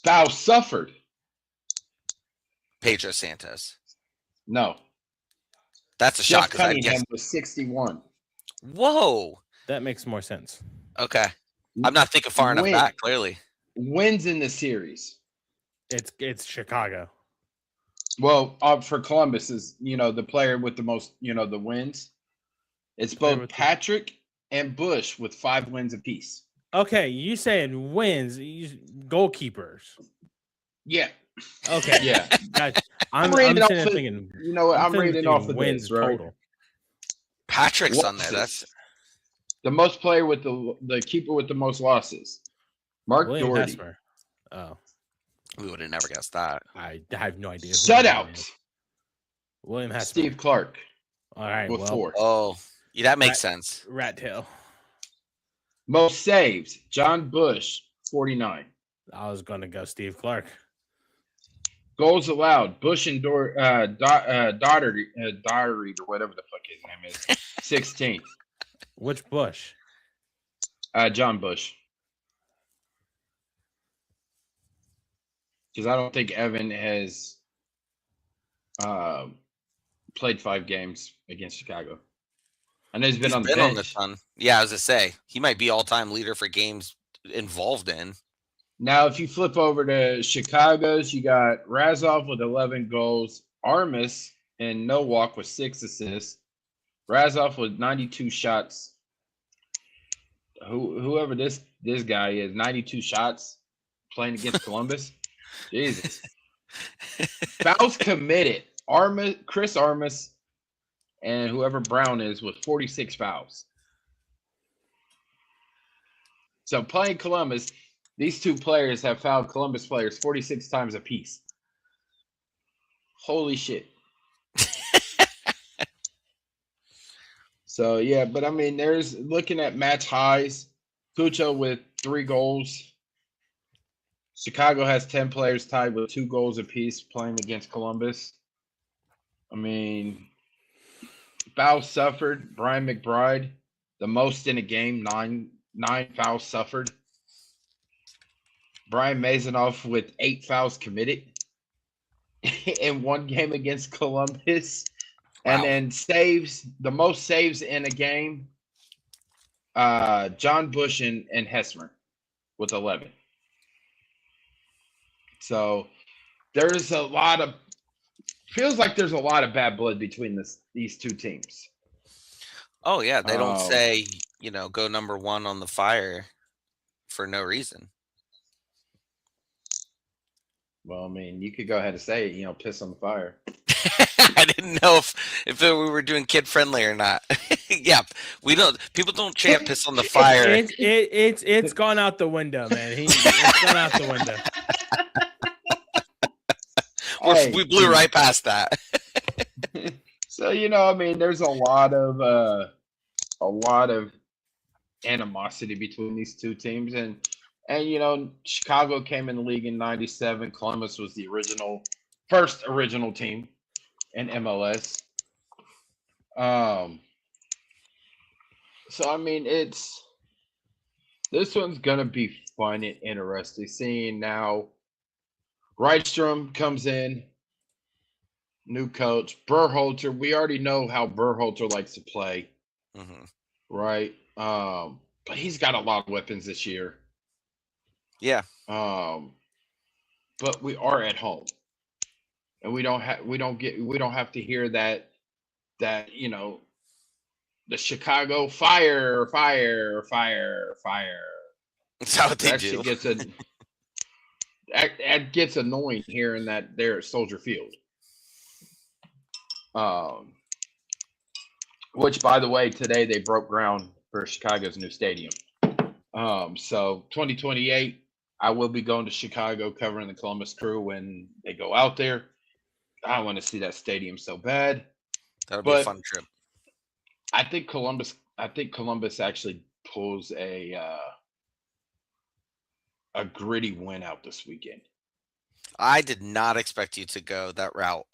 Fouls suffered. Pedro Santos. No. That's a shock. Jeff Cunningham was 61. Whoa. That makes more sense. Okay. I'm not thinking far enough Win- back. Clearly, Wins in the series. It's Chicago. Well, for Columbus is the player with the most the wins. It's Player both with the- Patrick and Bush with 5 wins apiece. Okay, you saying wins, goalkeepers. Yeah. Okay. Yeah. Gotcha. I'm reading sitting off there of- thinking. You know what? I'm sitting there reading thinking off of wins this, right? total. Patrick's on there. Losses. That's The most player with the keeper with the most losses. Mark William Doherty. Hesmer. Oh, we would have never guessed that. I have no idea. Who that Shutout. is. William Hesmer. Steve Clark All right. with Well, 4. Oh, yeah, that makes sense. Rat tail. Most saves, John Bush, 49. I was gonna go Steve Clark. Goals allowed, Bush and Daugherty, or whatever the fuck his name is, 16. Which Bush? John Bush. Because I don't think Evan has played 5 games against Chicago. I know he's been on the bench. ton. Yeah, I was gonna say he might be all-time leader for games involved in. Now, if you flip over to Chicago's, you got Razov with 11 goals, Armas and Nowak with 6 assists, Razov with 92 shots. Whoever this guy is, 92 shots playing against Columbus. Jesus. Fouls committed. Chris Armas and whoever Brown is with 46 fouls. So playing Columbus, these 2 players have fouled Columbus players 46 times apiece. Holy shit. So, yeah, but I mean, there's looking at match highs. Cucho with 3 goals. Chicago has 10 players tied with 2 goals apiece playing against Columbus. I mean, fouls suffered. Brian McBride, the most in a game, 9 fouls suffered. Brian Mazanoff with 8 fouls committed in 1 game against Columbus. Wow. And then saves, the most saves in a game, John Bush and Hesmer with 11. So there's a lot of there's a lot of bad blood between these 2 teams. Oh yeah, they don't say go number 1 on the fire for no reason. Well, I mean, you could go ahead and say it, piss on the fire. I didn't know if we were doing kid friendly or not. Yeah, people don't chant piss on the fire. It's gone out the window, man. It's gone out the window. We blew right past that. So I mean, there's a lot of animosity between these 2 teams, and Chicago came in the league in '97. Columbus was the first original team in MLS. So I mean, this one's gonna be fun and interesting. Seeing now, Rydstrom comes in, new coach, Berhalter. We already know how Berhalter likes to play, right? But he's got a lot of weapons this year. Yeah. But we are at home, and we don't have to hear that the Chicago fire. That's how they That do. shit gets annoying hearing that there at Soldier Field. Which, by the way, today they broke ground for Chicago's new stadium. So 2028, I will be going to Chicago covering the Columbus Crew when they go out there. I want to see that stadium so bad. That'll be a fun trip. I think Columbus actually pulls a gritty win out this weekend. I did not expect you to go that route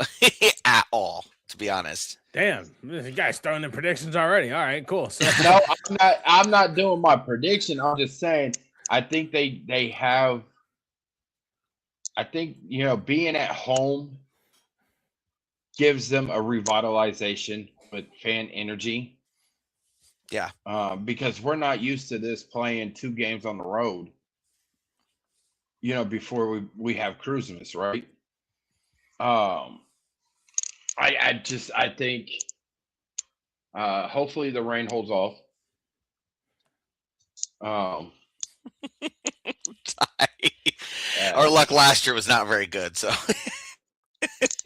at all, to be honest. Damn, this guy's throwing in predictions already. All right, cool. So No, I'm not doing my prediction. I'm just saying I think they have. I think being at home gives them a revitalization with fan energy. Yeah. Because we're not used to this playing 2 games on the road. Before we have Christmas, right? Um, I think hopefully the rain holds off. Um, Our luck last year was not very good, so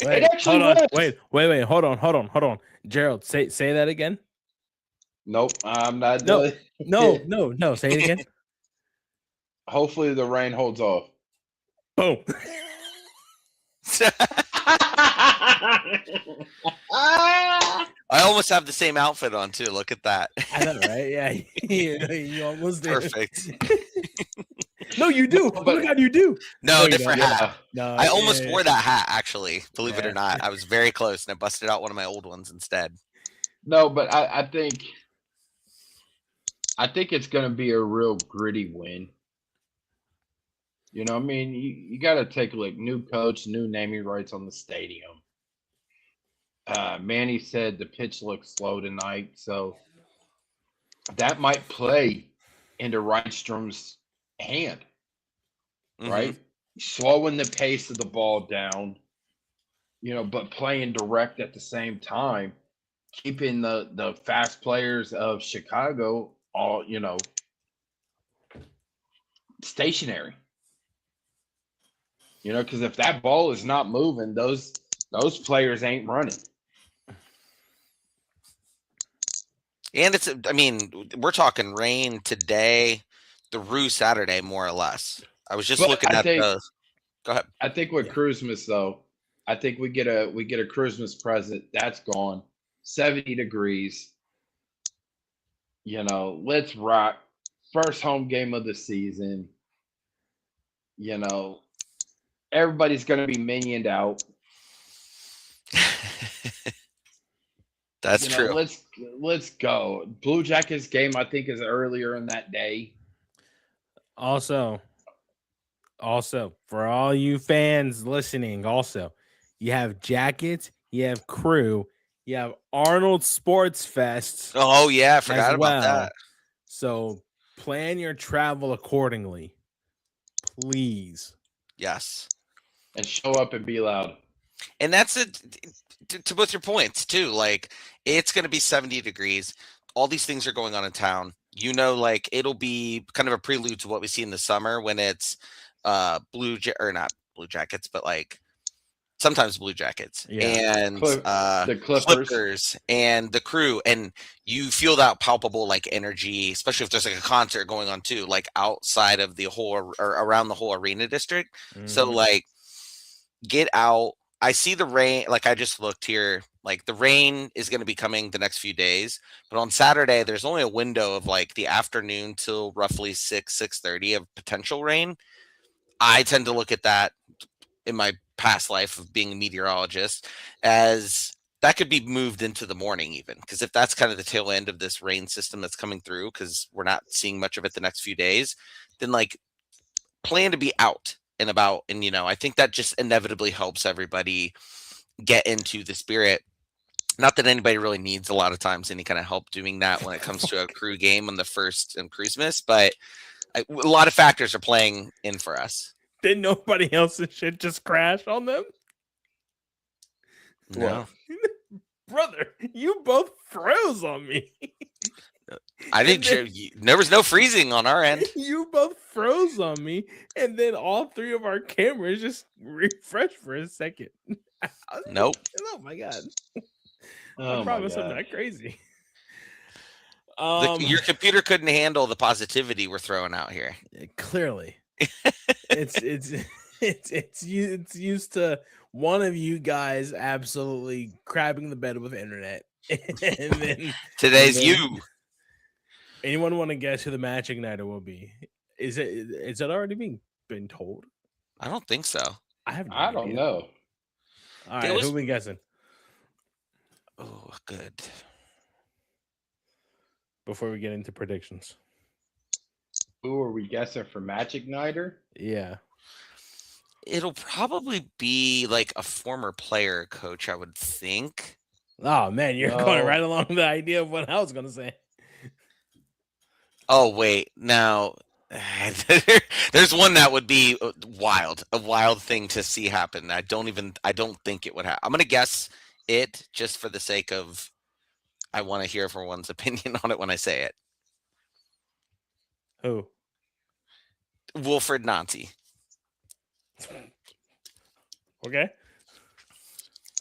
Wait, actually hold on. was. Wait. Hold on. Gerald, say that again. Nope, I'm not No, doing. no. Say it again. Hopefully the rain holds off. Boom. I almost have the same outfit on too. Look at that. I know, right? Yeah, you almost did. Perfect. No, you do. But- Look how you do. No, you different don't. hat. No, I almost wore that hat, actually. Believe it Yeah. or not, I was very close, and I busted out one of my old ones instead. No, but I think it's going to be a real gritty win. I mean, you got to take a look. New coach, new naming rights on the stadium. Manny said the pitch looks slow tonight, so that might play into Rydstrom's hand, right? Slowing the pace of the ball down, but playing direct at the same time, keeping the fast players of Chicago all, stationary. Because if that ball is not moving, those players ain't running. And we're talking rain today, through Saturday, more or less. I was just looking at those. Go ahead. I think with Christmas though, I think we get a Christmas present. That's gone. 70 degrees. Let's rock. First home game of the season. Everybody's gonna be minioned out. That's true. Let's go. Blue Jackets game, I think, is earlier in that day. Also, for all you fans listening, you have Jackets, you have Crew, you have Arnold Sports Fest. Oh yeah, I forgot about that. So plan your travel accordingly, please. Yes. And show up and be loud. And that's it. To both your points too. Like, it's going to be 70 degrees. All these things are going on in town. Like, it'll be kind of a prelude to what we see in the summer when it's not Blue Jackets, but like sometimes Blue Jackets and the Clippers and the Crew, and you feel that palpable like energy, especially if there's like a concert going on too, like outside of the whole or around the whole arena district. So like, get out. I see the rain. Like, I just looked here. Like, the rain is going to be coming the next few days, but on Saturday there's only a window of like the afternoon till roughly 6:30 of potential rain. I tend to look at that in my past life of being a meteorologist as that could be moved into the morning, even because if that's kind of the tail end of this rain system that's coming through, because we're not seeing much of it the next few days, then like, plan to be out and about. And I think that just inevitably helps everybody get into the spirit. Not that anybody really needs a lot of times any kind of help doing that when it comes to a Crew game on the first and Christmas, but a lot of factors are playing in for us. Did nobody else's shit just crash on them? No. Brother, you both froze on me. I didn't. There was no freezing on our end. You both froze on me, and then all three of our cameras just refreshed for a second. Nope. Oh my god! Oh I promise my I'm God. not crazy. Your computer couldn't handle the positivity we're throwing out here. Clearly, it's used to one of you guys absolutely crabbing the bed with internet, and then Today's you. Anyone want to guess who the match igniter will be? Is it already been told? I don't think so. I don't know. All right, who we guessing? Oh, good. Before we get into predictions, Who are we guessing for match igniter? yeah, It'll probably be like a former player coach, I would think. oh man, you're going right along the idea of what I was gonna say. Oh wait, now there's one that would be a wild thing to see happen. I don't think it would happen. I'm gonna guess it just for the sake of I want to hear everyone's opinion on it when I say it. Who? Wilfred Nancy. Okay.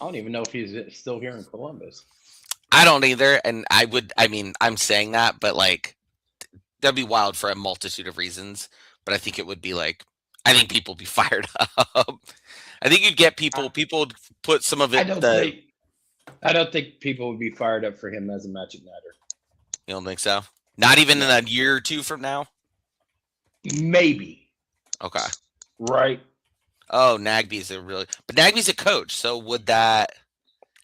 I don't even know if he's still here in Columbus. I don't either, and I'm saying that, but like that'd be wild for a multitude of reasons. But I think it would be like I think people would be fired up. I think you'd get people would put some of it. I don't think people would be fired up for him as a Magic Nighter. You don't think so? Not even in a year or two from now? Maybe. Okay. Right. Oh, but Nagby's a coach, so would that?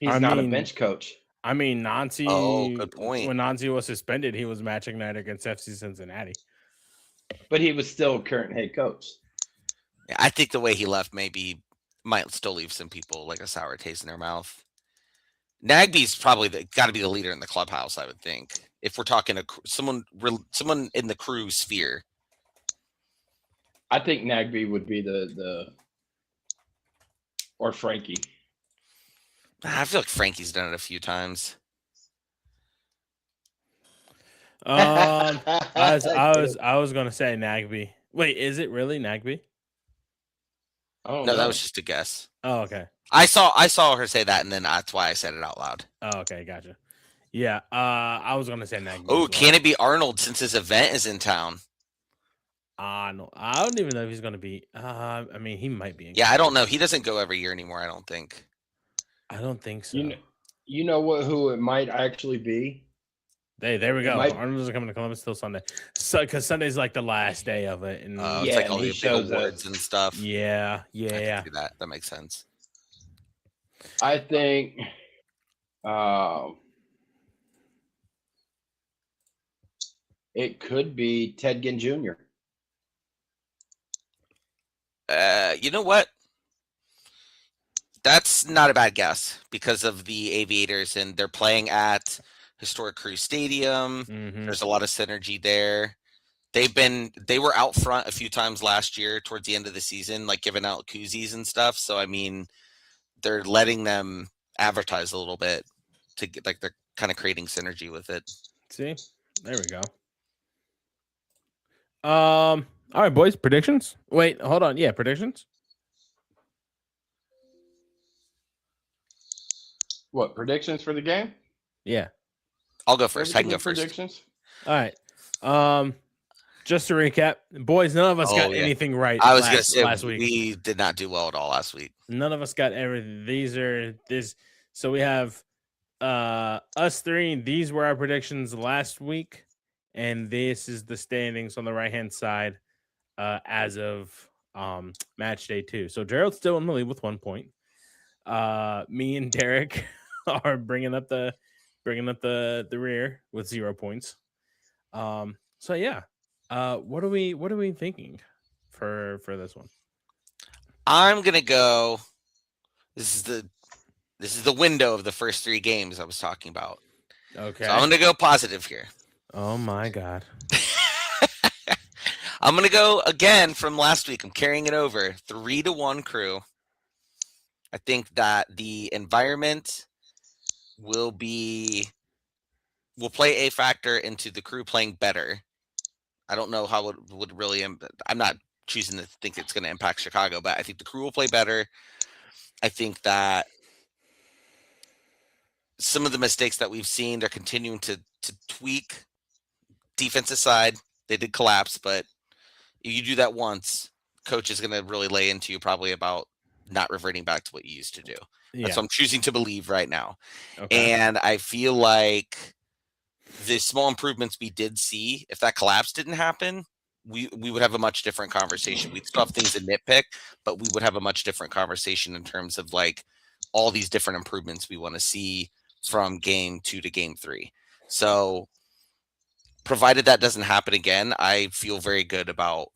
He's not a bench coach. I mean, Nancy. Oh, good point. When Nancy was suspended, he was Magic Night against FC Cincinnati. But he was still current head coach. Yeah, I think the way he left might still leave some people like a sour taste in their mouth. Nagby's probably got to be the leader in the clubhouse, I would think. If we're talking someone in the crew sphere. I think Nagby would be or Frankie. I feel like Frankie's done it a few times. I was gonna say Nagby. Wait, is it really Nagby? Oh no, that was just a guess. Oh, okay. I saw her say that, and then that's why I said it out loud. Oh, okay, gotcha. Yeah, I was gonna say Nagby. Oh, can it be Arnold since his event is in town? No, I don't even know if he's gonna be. I mean, he might be. Yeah, I don't know. He doesn't go every year anymore. I don't think. I don't think so. You know who it might actually be? There we go. Arnold's coming to Columbus till Sunday. So, because Sunday's like the last day of it, and it's like all the big awards and stuff. Yeah. That makes sense. I think it could be Ted Ginn Jr. You know what? That's not a bad guess because of the Aviators, and they're playing at Historic Crew Stadium. Mm-hmm. There's a lot of synergy there. They were out front a few times last year towards the end of the season, like giving out koozies and stuff. So I mean, they're letting them advertise a little bit to get like they're kind of creating synergy with it. See, there we go. All right, boys. Predictions. Wait, hold on. Yeah, predictions. What predictions for the game? Yeah, I'll go first. I can go first. Predictions. All right. Just to recap, boys, none of us got anything right. I was gonna say last week. We did not do well at all last week. None of us got everything. So we have us three. These were our predictions last week, and this is the standings on the right hand side as of match day 2. So Gerald's still in the lead with 1 point. Me and Derek are bringing up the rear with 0 points. So yeah. What are we thinking for this one? I'm gonna go. This is the window of the first 3 games I was talking about. Okay. So I'm gonna go positive here. Oh my god. I'm gonna go again from last week. I'm carrying it over 3-1 Crew. I think that the environment will play a factor into the Crew playing better. I don't know how it would really. I'm not choosing to think it's going to impact Chicago, but I think the Crew will play better. I think that some of the mistakes that we've seen, they're continuing to tweak. Defensive side, they did collapse, but if you do that once, coach is going to really lay into you probably about not reverting back to what you used to do. Yeah. That's what I'm choosing to believe right now. Okay. And I feel like the small improvements we did see, if that collapse didn't happen, we would have a much different conversation. We'd still have things to nitpick, but we would have a much different conversation in terms of like all these different improvements we want to see from game 2 to game 3. So provided that doesn't happen again, I feel very good about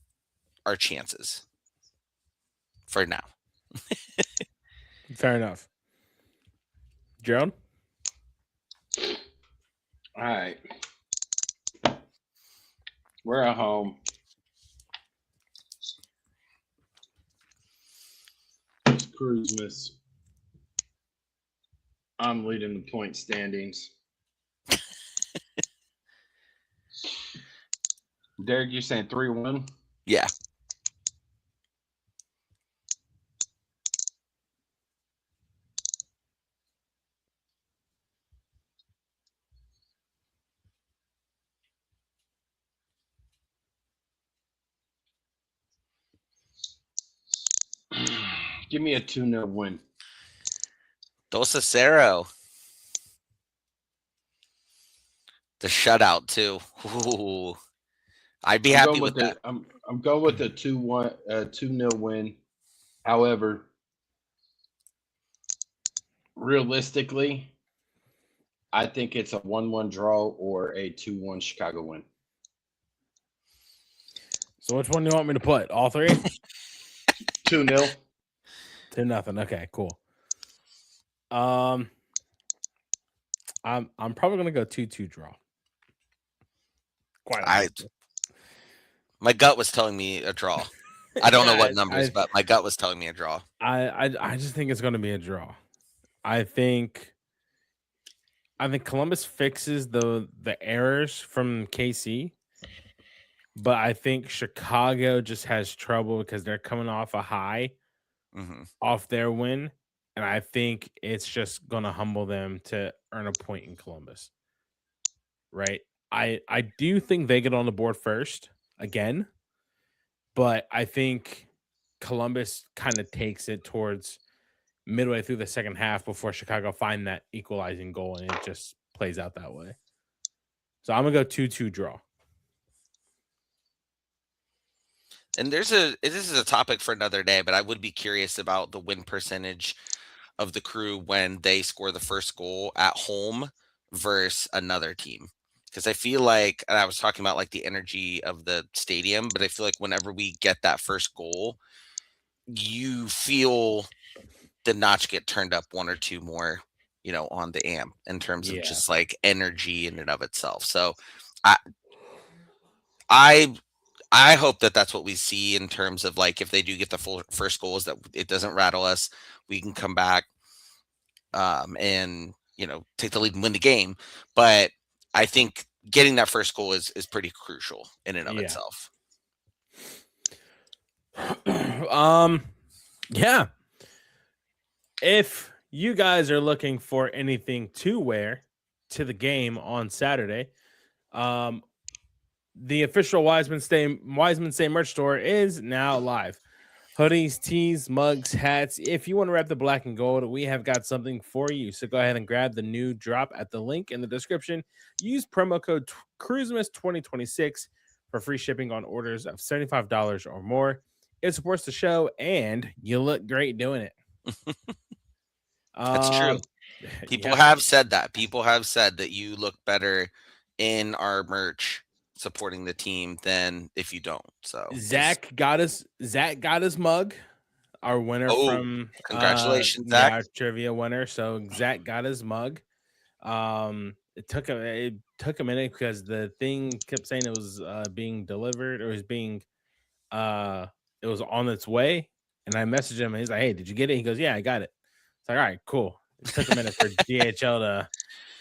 our chances for now. Fair enough. Gerald? All right. We're at home. It's Christmas. I'm leading the point standings. Derek, you're saying 3-1? Yeah. Give me a 2-0 win. Dos a cero. The shutout too. Ooh. I'd be happy with that. I'm going with the 2-0 win. However, realistically, I think it's a 1-1 draw or a 2-1 Chicago win. So which one do you want me to put? All three? 2-0. 2-0. Okay, cool. I'm probably gonna go 2-2 draw. Quite honestly. My gut was telling me a draw. I don't know what numbers, but my gut was telling me a draw. I just think it's gonna be a draw. I think Columbus fixes the errors from KC, but I think Chicago just has trouble because they're coming off a high off their win, and I think it's just gonna humble them to earn a point in Columbus. Right? I do think they get on the board first again, but I think Columbus kind of takes it towards midway through the second half before Chicago find that equalizing goal, and it just plays out that way. So I'm gonna go 2-2 draw. And this is a topic for another day, but I would be curious about the win percentage of the Crew when they score the first goal at home versus another team. Because I feel like, and I was talking about like the energy of the stadium, but I feel like whenever we get that first goal, you feel the notch get turned up one or two more, on the amp in terms of just like energy in and of itself. So I hope that that's what we see in terms of like if they do get the full first goals, that it doesn't rattle us. We can come back and take the lead and win the game. But I think getting that first goal is pretty crucial in and of itself. Yeah. If you guys are looking for anything to wear to the game on Saturday, the official Wisemen Say merch store is now live. Hoodies, tees, mugs, hats. If you want to rep the black and gold, we have got something for you. So go ahead and grab the new drop at the link in the description. Use promo code CRUISEMAS2026 for free shipping on orders of $75 or more. It supports the show, and you look great doing it. That's true. People have said that. People have said that you look better in our merch supporting the team than if you don't. So Zach got his mug, our winner from congratulations, Zach. Our trivia winner. So Zach got his mug. It took a minute because the thing kept saying it was being delivered, or it was being it was on its way. And I messaged him and he's like, "Hey, did you get it?" He goes, "Yeah, I got it." It's like, all right, cool. It took a minute for DHL to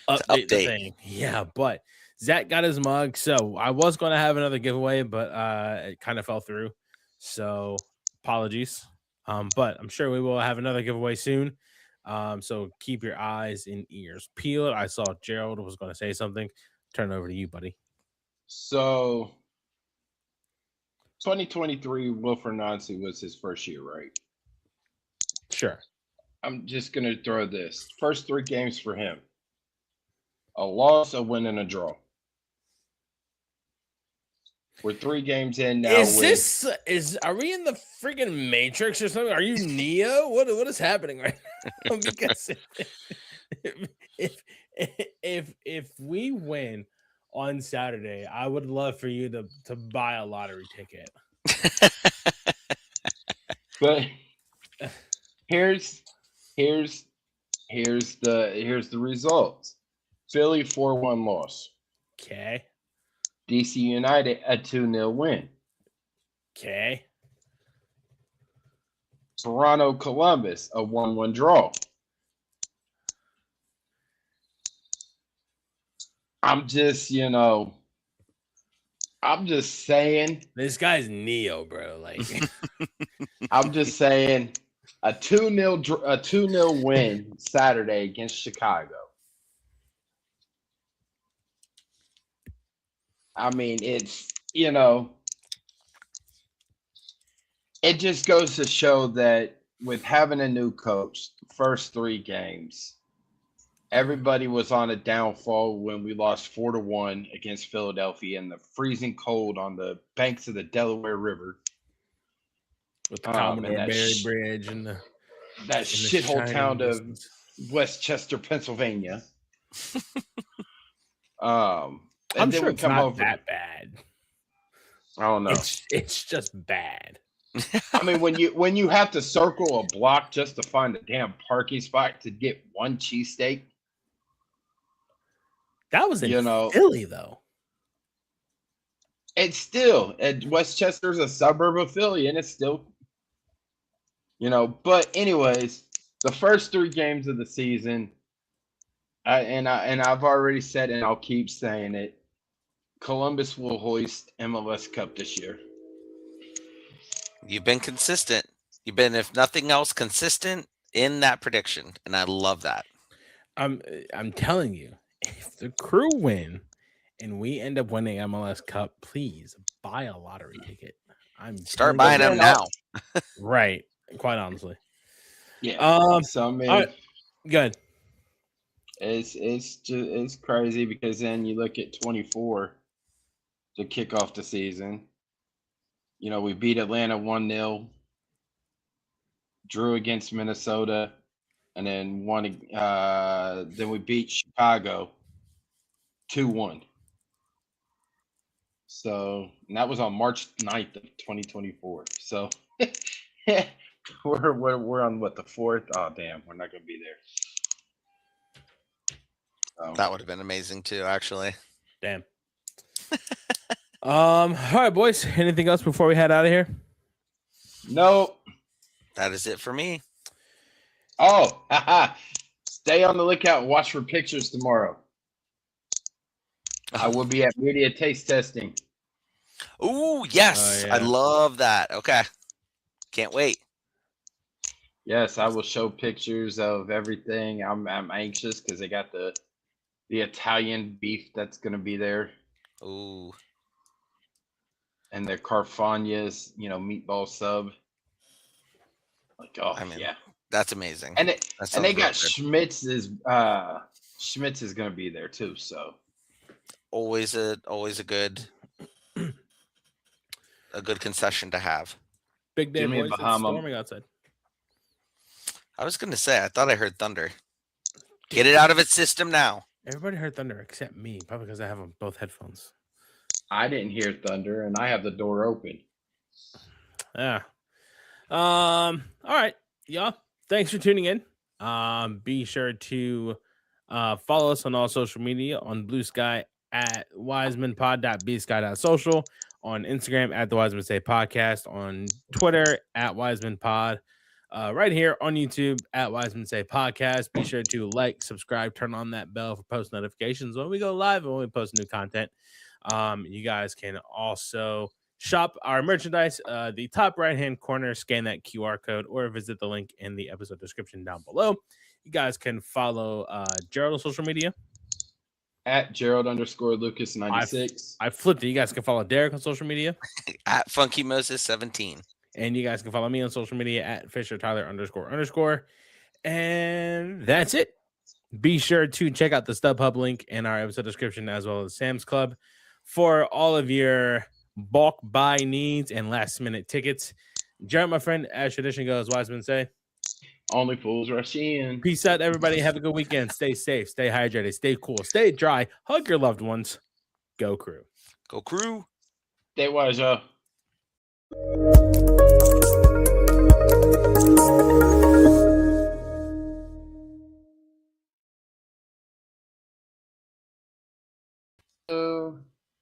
update the thing. Yeah, but Zach got his mug. So I was going to have another giveaway, but it kind of fell through. So apologies. But I'm sure we will have another giveaway soon. So keep your eyes and ears peeled. I saw Gerald was going to say something. Turn it over to you, buddy. So 2023, Wilfred Nancy was his first year, right? Sure. I'm just going to throw this. First 3 games for him. A loss, a win, and a draw. We're 3 games in now. Are we in the freaking Matrix or something? Are you Neo? What is happening right now? Because if we win on Saturday, I would love for you to buy a lottery ticket. But here's the results. Philly 4-1 loss. Okay. DC United a 2-0 win. Okay. Toronto Columbus a 1-1 draw. I'm just saying. This guy's Neo, bro. Like, I'm just saying a 2-0 win Saturday against Chicago. I mean, it's, it just goes to show that with having a new coach, first 3 games, everybody was on a downfall when we lost 4-1 against Philadelphia in the freezing cold on the banks of the Delaware River. with the Commodore and Barry Bridge and that shithole town of distance. Westchester, Pennsylvania. And I'm then sure we it's come not over. that bad. I don't know. It's just bad. I mean, when you have to circle a block just to find a damn parking spot to get one cheesesteak. That was in Philly, though. It's still, Westchester's a suburb of Philly, and it's still, But anyways, the first 3 games of the season, I've already said, and I'll keep saying it, Columbus will hoist MLS Cup this year. You've been consistent. You've been, if nothing else, consistent in that prediction, and I love that. I'm telling you, if the Crew win and we end up winning MLS Cup, please buy a lottery ticket. Start buying them now. Right, quite honestly. Yeah. So I mean, good. It's crazy because then you look at 24 to kick off the season. We beat Atlanta 1-0, drew against Minnesota, and then then we beat Chicago 2-1. So, and that was on March 9th of 2024. So we're on what, the 4th? Oh damn, we're not gonna be there. That would have been amazing too, actually. Damn. All right, boys. Anything else before we head out of here? Nope. That is it for me. Oh, stay on the lookout and watch for pictures tomorrow. I will be at media taste testing. Ooh, yes. Oh, yeah. I love that. Okay. Can't wait. Yes, I will show pictures of everything. I'm anxious because they got the Italian beef that's going to be there. Ooh. And the Carfagna's, meatball sub. Like, oh, yeah. That's amazing. And they got Schmitz is going to be there too, so. Always a good concession to have. Big day, boys. It's storming outside. I was going to say, I thought I heard thunder. Get it out of its system now. Everybody heard thunder except me, probably because I have on both headphones. I didn't hear thunder, and I have the door open. Yeah. All right, y'all. Thanks for tuning in. Be sure to follow us on all social media on Blue Sky at wisemanpod.bsky.social, on Instagram at the Wisemen Say Podcast, on Twitter at wisemanpod, right here on YouTube at Wisemen Say Podcast. Be sure to like, subscribe, turn on that bell for post notifications when we go live and when we post new content. You guys can also shop our merchandise. The top right-hand corner, scan that QR code or visit the link in the episode description down below. You guys can follow Gerald on social media. At Gerald_Lucas96. I flipped it. You guys can follow Derek on social media. At Funky Moses 17. And you guys can follow me on social media at FisherTyler__. And that's it. Be sure to check out the StubHub link in our episode description as well as Sam's Club for all of your bulk buy needs and last minute tickets. Jared, my friend, as tradition goes, Wisemen say, only fools rush in. Peace out, everybody. Have a good weekend. Stay safe, stay hydrated, stay cool, stay dry. Hug your loved ones. Go Crew. Go Crew. Stay wise, y'all.